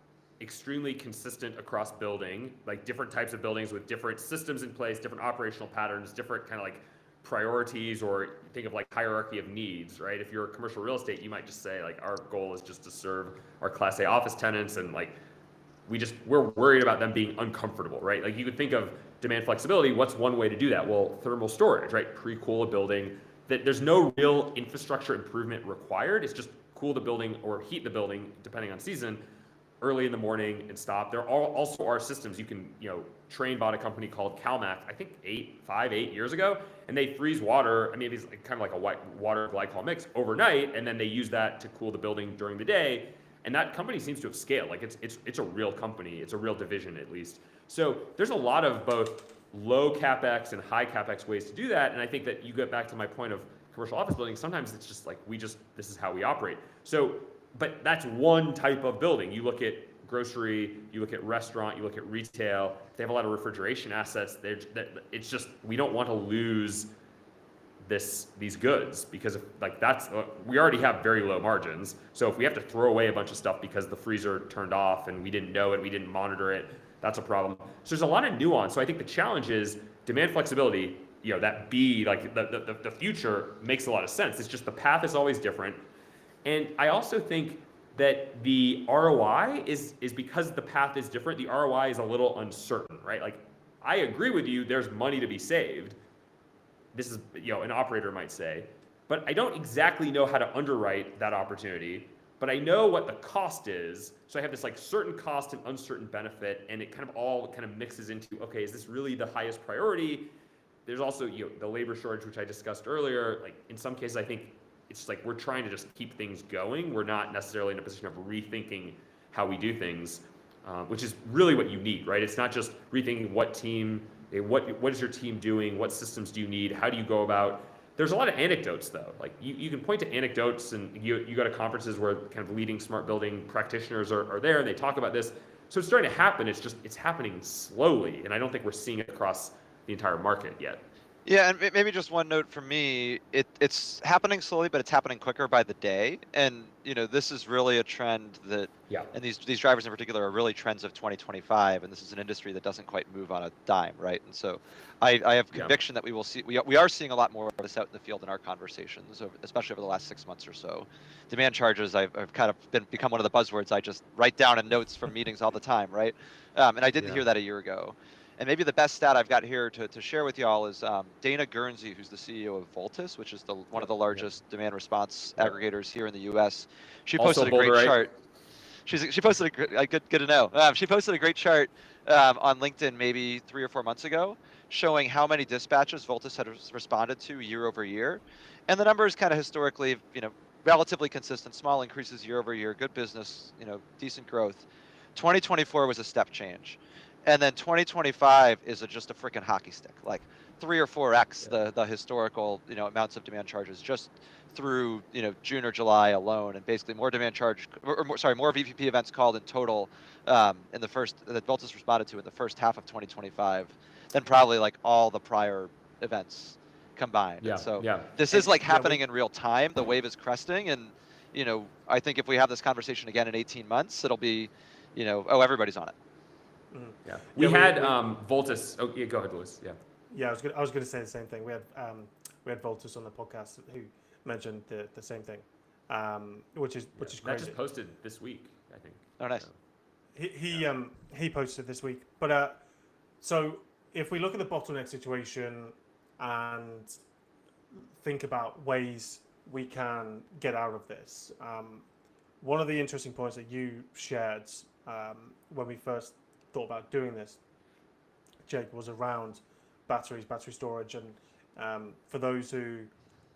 extremely consistent across building, like different types of buildings with different systems in place, different operational patterns, different kind of like priorities, or think of like hierarchy of needs, right? If you're a commercial real estate, you might just say like our goal is just to serve our Class A office tenants, and like we're worried about them being uncomfortable, right? Like you could think of demand flexibility. What's one way to do that? Well, thermal storage, right? Pre-cool a building. That there's no real infrastructure improvement required. It's just cool the building or heat the building depending on season early in the morning and stop. There also are systems you can, Train bought a company called CalMac, I think 8 years ago, and they freeze water. I mean, it's kind of like a white water glycol mix overnight, and then they use that to cool the building during the day. And that company seems to have scaled. Like it's a real company. It's a real division at least. So there's a lot of both low capex and high capex ways to do that. And I think that you get back to my point of commercial office buildings. Sometimes it's just like this is how we operate. So, but that's one type of building. You look at grocery, you look at restaurant, you look at retail, they have a lot of refrigeration assets. It's just, we don't want to lose these goods because we already have very low margins. So if we have to throw away a bunch of stuff because the freezer turned off and we didn't know it, we didn't monitor it, that's a problem. So there's a lot of nuance. So I think the challenge is demand flexibility. That the future makes a lot of sense. It's just the path is always different. And I also think that the ROI is because the path is different, the ROI is a little uncertain, right? Like, I agree with you, there's money to be saved. This is, an operator might say, but I don't exactly know how to underwrite that opportunity, but I know what the cost is. So I have this certain cost and uncertain benefit, and it kind of all mixes into, okay, is this really the highest priority? There's also, the labor shortage, which I discussed earlier. Like, in some cases, I think it's we're trying to just keep things going. We're not necessarily in a position of rethinking how we do things, which is really what you need, right? It's not just rethinking what is your team doing? What systems do you need? How do you go about? There's a lot of anecdotes though. Like you can point to anecdotes, and you go to conferences where kind of leading smart building practitioners are there and they talk about this. So it's starting to happen. It's happening slowly, and I don't think we're seeing it across the entire market yet. Yeah, and maybe just one note from me, it's happening slowly, but it's happening quicker by the day. And, this is really a trend that, and these drivers in particular are really trends of 2025, and this is an industry that doesn't quite move on a dime, right? And so I have conviction that we will see, we are seeing a lot more of this out in the field in our conversations, especially over the last 6 months or so. Demand charges, I've kind of become one of the buzzwords I just write down in notes from meetings all the time, right? And I didn't hear that a year ago. And maybe the best stat I've got here to share with y'all is Dana Guernsey, who's the CEO of Voltus, which is one of the largest demand response aggregators here in the U.S. She posted a great chart. She posted good to know. She posted a great chart on LinkedIn maybe 3 or 4 months ago, showing how many dispatches Voltus had responded to year over year, and the number is kind of historically, relatively consistent, small increases year over year, good business, decent growth. 2024 was a step change. And then 2025 is just a freaking hockey stick, like 3 or 4x the historical amounts of demand charges just through June or July alone, and basically more demand charge, more VPP events called in total in the first that Voltus responded to in the first half of 2025 than probably all the prior events combined. Yeah. And so yeah. this is happening in real time. The wave is cresting, and I think if we have this conversation again in 18 months, it'll be everybody's on it. Yeah, we had Voltus. Oh, yeah, go ahead, Lewis. Yeah. Yeah, I was going to say the same thing. We had Voltus on the podcast who mentioned the same thing, which is crazy. That just posted this week, I think. Oh, nice. So he posted this week. But so if we look at the bottleneck situation and think about ways we can get out of this, one of the interesting points that you shared when we first thought about doing this, Jake, was around battery storage. And for those who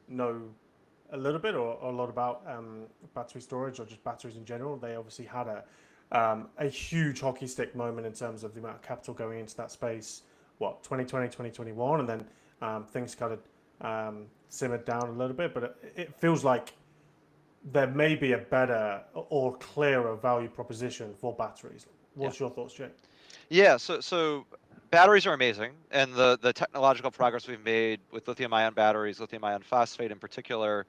know a little bit or a lot about battery storage or just batteries in general, they obviously had a huge hockey stick moment in terms of the amount of capital going into that space, 2020, 2021, and then things kind of simmered down a little bit, but it feels like there may be a better or clearer value proposition for batteries. What's your thoughts, Jake? Yeah, so batteries are amazing, and the technological progress we've made with lithium-ion batteries, lithium-ion phosphate in particular,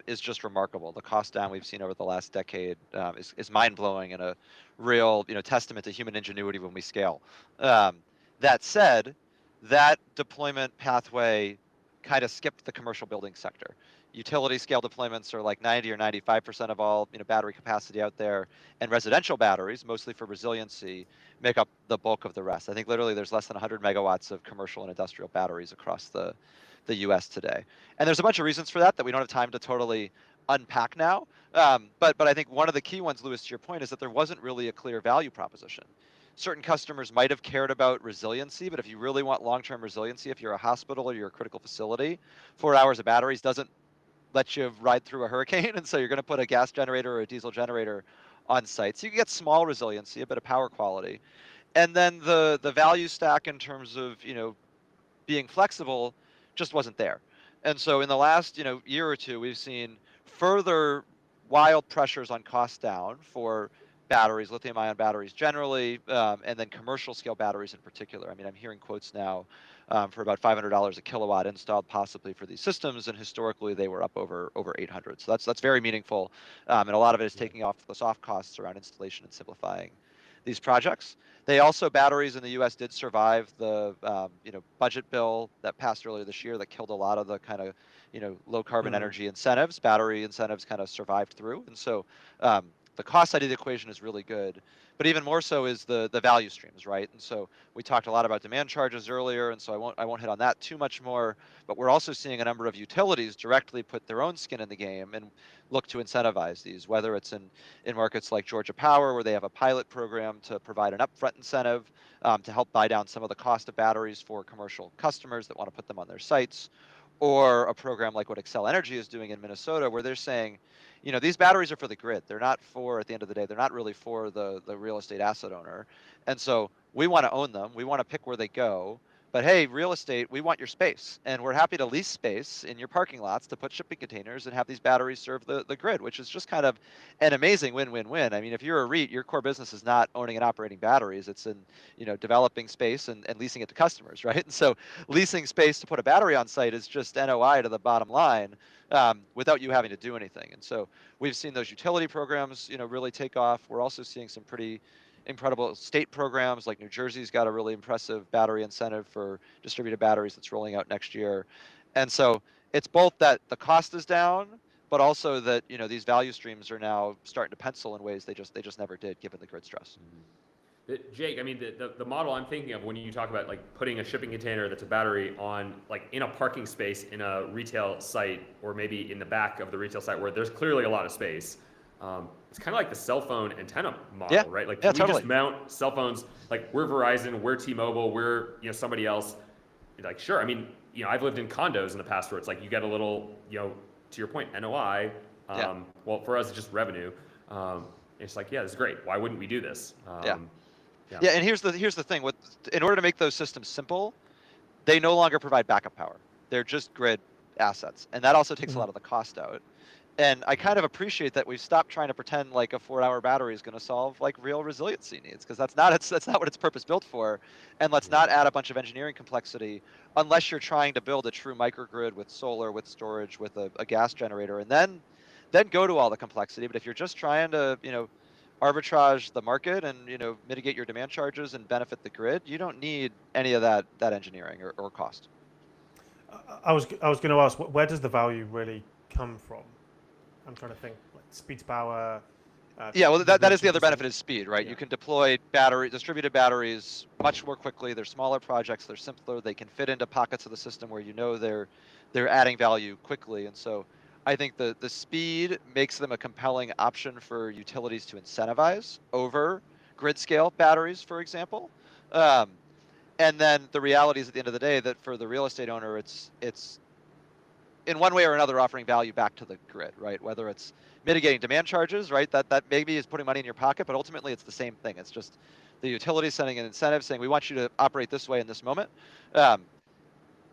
is just remarkable. The cost down we've seen over the last decade is mind-blowing and a real testament to human ingenuity when we scale. That said, that deployment pathway kind of skipped the commercial building sector. Utility scale deployments are 90 or 95% of all battery capacity out there, and residential batteries, mostly for resiliency, make up the bulk of the rest. I think literally there's less than 100 megawatts of commercial and industrial batteries across the U.S. today, and there's a bunch of reasons for that we don't have time to totally unpack now. But I think one of the key ones, Lewis, to your point, is that there wasn't really a clear value proposition. Certain customers might have cared about resiliency, but if you really want long-term resiliency, if you're a hospital or you're a critical facility, 4 hours of batteries doesn't let you ride through a hurricane, and so you're going to put a gas generator or a diesel generator on site. So you can get small resiliency, a bit of power quality, and then the value stack in terms of being flexible just wasn't there. And so in the last year or two, we've seen further wild pressures on cost down for batteries, lithium-ion batteries generally, and then commercial scale batteries in particular. I mean, I'm hearing quotes now for about $500 a kilowatt installed possibly for these systems, and historically they were up over 800. So that's very meaningful, and a lot of it is taking off the soft costs around installation and simplifying these projects. They also, batteries in the U.S. did survive the budget bill that passed earlier this year that killed a lot of the kind of low carbon energy incentives. Battery incentives kind of survived through, and so the cost side of the equation is really good, but even more so is the value streams, right? And so we talked a lot about demand charges earlier, and so I won't hit on that too much more. But we're also seeing a number of utilities directly put their own skin in the game and look to incentivize these, whether it's in markets like Georgia Power, where they have a pilot program to provide an upfront incentive to help buy down some of the cost of batteries for commercial customers that want to put them on their sites, or a program like what Excel Energy is doing in Minnesota, where they're saying, these batteries are for the grid. They're not for, at the end of the day, they're not really for the real estate asset owner. And so we want to own them. We want to pick where they go. But hey, real estate, we want your space. And we're happy to lease space in your parking lots to put shipping containers and have these batteries serve the grid, which is just kind of an amazing win-win-win. I mean, if you're a REIT, your core business is not owning and operating batteries. It's in, developing space and leasing it to customers, right? And so leasing space to put a battery on site is just NOI to the bottom line, without you having to do anything. And so we've seen those utility programs, really take off. We're also seeing some pretty incredible state programs, like New Jersey's got a really impressive battery incentive for distributed batteries that's rolling out next year. And so it's both that the cost is down, but also that these value streams are now starting to pencil in ways they just never did, given the grid stress. Jake, I mean, the model I'm thinking of when you talk about like putting a shipping container that's a battery on like in a parking space in a retail site, or maybe in the back of the retail site where there's clearly a lot of space. It's kind of like the cell phone antenna model, right? Like, can we just mount cell phones? Like, we're Verizon, we're T-Mobile, we're somebody else. Like, sure. I mean, I've lived in condos in the past where it's like you get a little, to your point, NOI. Well, for us, it's just revenue. It's like, yeah, this is great. Why wouldn't we do this? Yeah, and here's the thing. In order to make those systems simple, they no longer provide backup power. They're just grid assets, and that also takes a lot of the cost out. And I kind of appreciate that we've stopped trying to pretend like a 4-hour battery is going to solve like real resiliency needs, because that's not what it's purpose built for. And let's not add a bunch of engineering complexity unless you're trying to build a true microgrid with solar, with storage, with a gas generator, and then go to all the complexity. But if you're just trying to arbitrage the market and mitigate your demand charges and benefit the grid, you don't need any of that engineering or cost. I was going to ask, where does the value really come from? I'm trying to think, like speed to power. Yeah, well, that is the other benefit, is speed, right? Yeah. You can deploy distributed batteries much more quickly. They're smaller projects. They're simpler. They can fit into pockets of the system where they're adding value quickly. And so I think the speed makes them a compelling option for utilities to incentivize over grid scale batteries, for example. And then the reality is, at the end of the day, that for the real estate owner, it's in one way or another offering value back to the grid, right? Whether it's mitigating demand charges, right? That maybe is putting money in your pocket, but ultimately it's the same thing. It's just the utility sending an incentive saying, we want you to operate this way in this moment.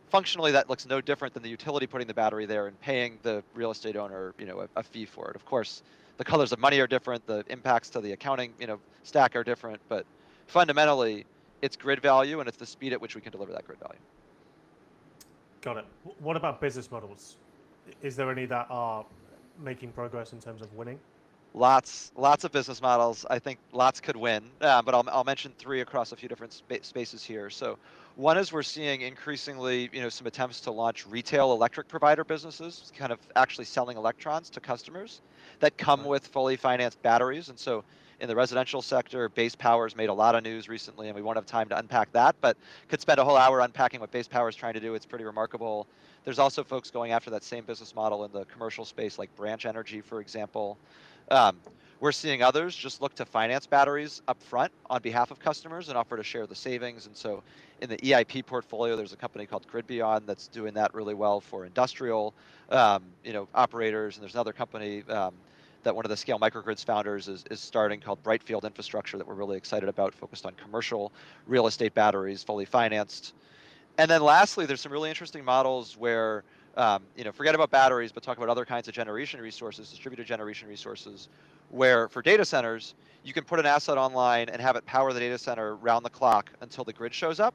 Functionally, that looks no different than the utility putting the battery there and paying the real estate owner, a fee for it. Of course, the colors of money are different. The impacts to the accounting, stack are different, but fundamentally, it's grid value, and it's the speed at which we can deliver that grid value. Got it. What about business models? Is there any that are making progress in terms of winning? Lots of business models. I think lots could win, but I'll mention 3 across a few different spaces here. So one is we're seeing increasingly, some attempts to launch retail electric provider businesses, kind of actually selling electrons to customers that come with fully financed batteries. And so in the residential sector, Base Power's made a lot of news recently, and we won't have time to unpack that, but could spend a whole hour unpacking what Base Power is trying to do. It's pretty remarkable. There's also folks going after that same business model in the commercial space, like Branch Energy, for example. We're seeing others just look to finance batteries up front on behalf of customers and offer to share the savings. And so in the EIP portfolio, there's a company called Gridlock that's doing that really well for industrial operators. And there's another company that one of the Scale Microgrids founders is starting, called Brightfield Infrastructure, that we're really excited about, focused on commercial real estate batteries, fully financed. And then lastly, there's some really interesting models where Forget about batteries, but talk about other kinds of generation resources, distributed generation resources, where for data centers, you can put an asset online and have it power the data center round the clock until the grid shows up,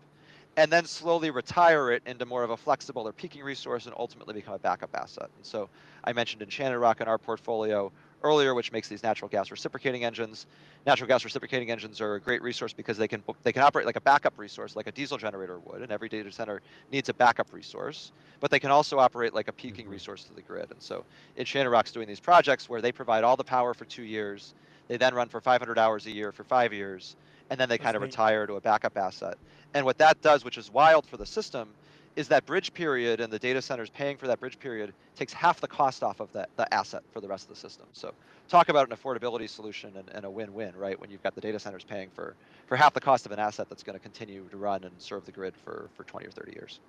and then slowly retire it into more of a flexible or peaking resource and ultimately become a backup asset. And so I mentioned Enchanted Rock in our portfolio earlier, which makes these natural gas reciprocating engines. Natural gas reciprocating engines are a great resource because they can operate like a backup resource, like a diesel generator would, and every data center needs a backup resource. But they can also operate like a peaking resource to the grid. And so Enchanted Rock's doing these projects where they provide all the power for 2 years. They then run for 500 hours a year for 5 years, and then they kind of retire to a backup asset. And what that does, which is wild for the system, is that bridge period, and the data centers paying for that bridge period takes half the cost off of the asset for the rest of the system. So talk about an affordability solution and a win-win, right? When you've got the data centers paying for half the cost of an asset that's going to continue to run and serve the grid for 20 or 30 years.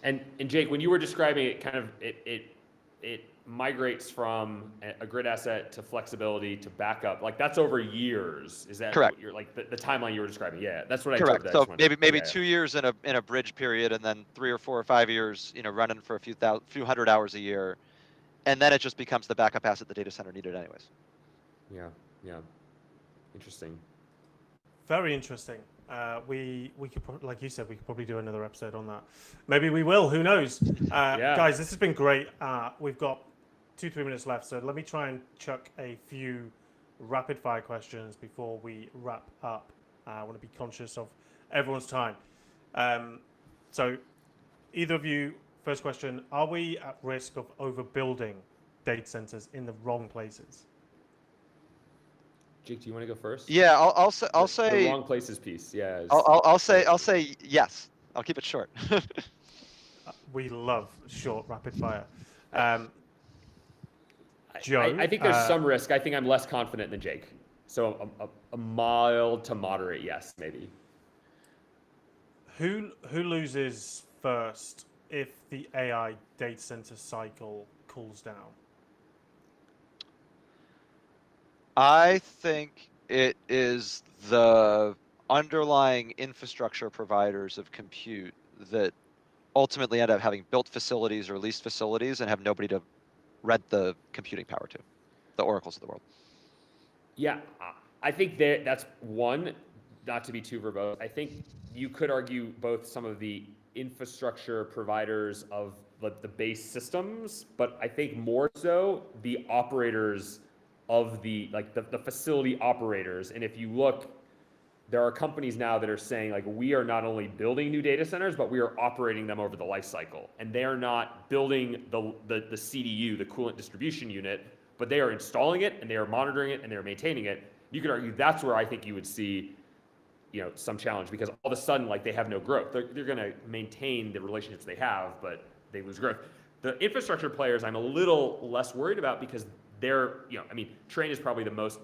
And Jake, when you were describing it, kind of it migrates from a grid asset to flexibility to backup. Like that's over years. Is that correct? What you're like the timeline you were describing? Yeah, that's what I correct. took. So maybe 2 years in a bridge period, and then 3 or 4 or 5 years, running for a few hundred hours a year, and then it just becomes the backup asset the data center needed anyways. Yeah. Interesting. Very interesting. We could, like you said, we could probably do another episode on that. Maybe we will. Who knows? Guys, this has been great. We've got 2-3 minutes left, so let me try and chuck a few rapid fire questions before we wrap up. I want to be conscious of everyone's time. So, either of you, first question: are we at risk of overbuilding data centers in the wrong places? Jake, do you want to go first? Yeah, I'll say the wrong places piece. Yeah. I'll say yes. I'll keep it short. We love short rapid fire. Joe, I think there's some risk. I think I'm less confident than Jake. So a mild to moderate yes, maybe. Who loses first if the AI data center cycle cools down? I think it is the underlying infrastructure providers of compute that ultimately end up having built facilities or leased facilities and have nobody to rent the computing power to, the Oracles of the world. Yeah, I think that's one, not to be too verbose. I think you could argue both some of the infrastructure providers of the base systems, but I think more so the operators of the facility operators. And if you look, there are companies now that are saying like, we are not only building new data centers, but we are operating them over the life cycle. And they are not building the CDU, the coolant distribution unit, but they are installing it and they are monitoring it and they're maintaining it. You could argue that's where I think you would see, some challenge, because all of a sudden, like, they have no growth. They're going to maintain the relationships they have, but they lose growth. The infrastructure players, I'm a little less worried about because they're, Train is probably the most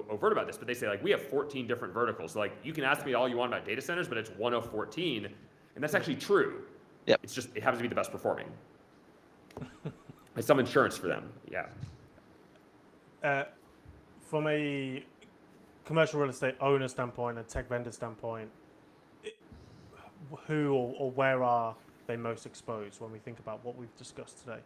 overt about this, but they say like, we have 14 different verticals. So like, you can ask me all you want about data centers, but it's one of 14, and that's actually true. Yep. It's just, it happens to be the best performing. It's some insurance for them. Yeah. From a commercial real estate owner standpoint, a tech vendor standpoint, who or where are they most exposed when we think about what we've discussed today?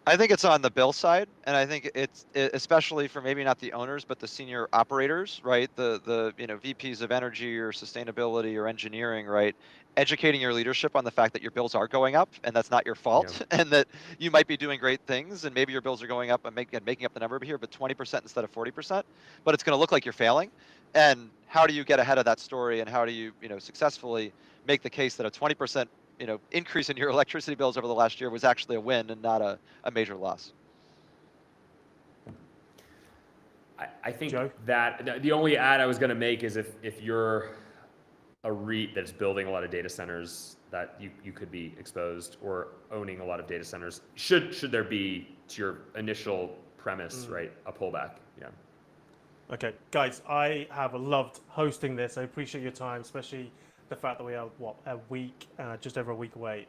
I think it's on the bill side, and I think it's especially for maybe not the owners, but the senior operators, right? The VPs of energy or sustainability or engineering, right? Educating your leadership on the fact that your bills are going up, and that's not your fault, and that you might be doing great things, and maybe your bills are going up and making up the number here, but 20% instead of 40%, but it's going to look like you're failing. And how do you get ahead of that story, and how do you successfully make the case that a 20% increase in your electricity bills over the last year was actually a win and not a major loss? I think Joe? that the only add I was going to make is if you're a REIT that's building a lot of data centers, that you could be exposed, or owning a lot of data centers, should there be, to your initial premise, right, a pullback. Yeah. Okay, guys, I have loved hosting this. I appreciate your time, especially the fact that we are just over a week away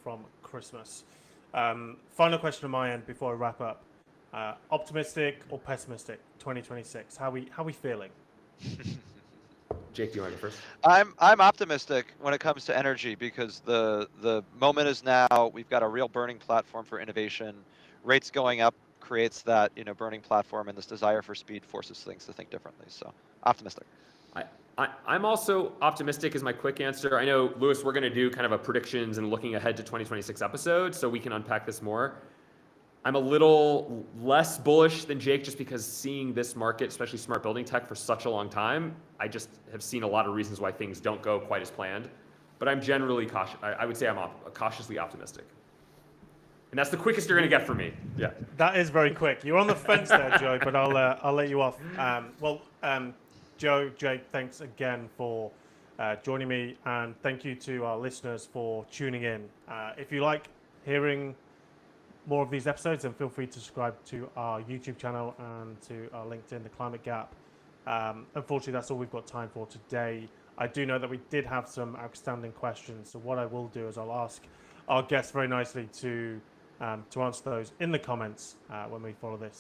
from Christmas. Final question on my end before I wrap up: optimistic or pessimistic 2026? How we feeling? Jake, do you want to go first? I'm optimistic when it comes to energy because the moment is now. We've got a real burning platform for innovation. Rates going up creates that burning platform, and this desire for speed forces things to think differently. So optimistic. I'm also optimistic is my quick answer. I know, Lewis, we're going to do kind of a predictions and looking ahead to 2026 episode, so we can unpack this more. I'm a little less bullish than Jake just because seeing this market, especially smart building tech, for such a long time, I just have seen a lot of reasons why things don't go quite as planned. But I'm generally cautious. I would say I'm cautiously optimistic. And that's the quickest you're going to get from me. Yeah. That is very quick. You're on the fence there, Joe, but I'll let you off. Joe, Jake, thanks again for joining me, and thank you to our listeners for tuning in. If you like hearing more of these episodes, then feel free to subscribe to our YouTube channel and to our LinkedIn, The Climate Gap. Unfortunately, that's all we've got time for today. I do know that we did have some outstanding questions, so what I will do is I'll ask our guests very nicely to answer those in the comments when we follow this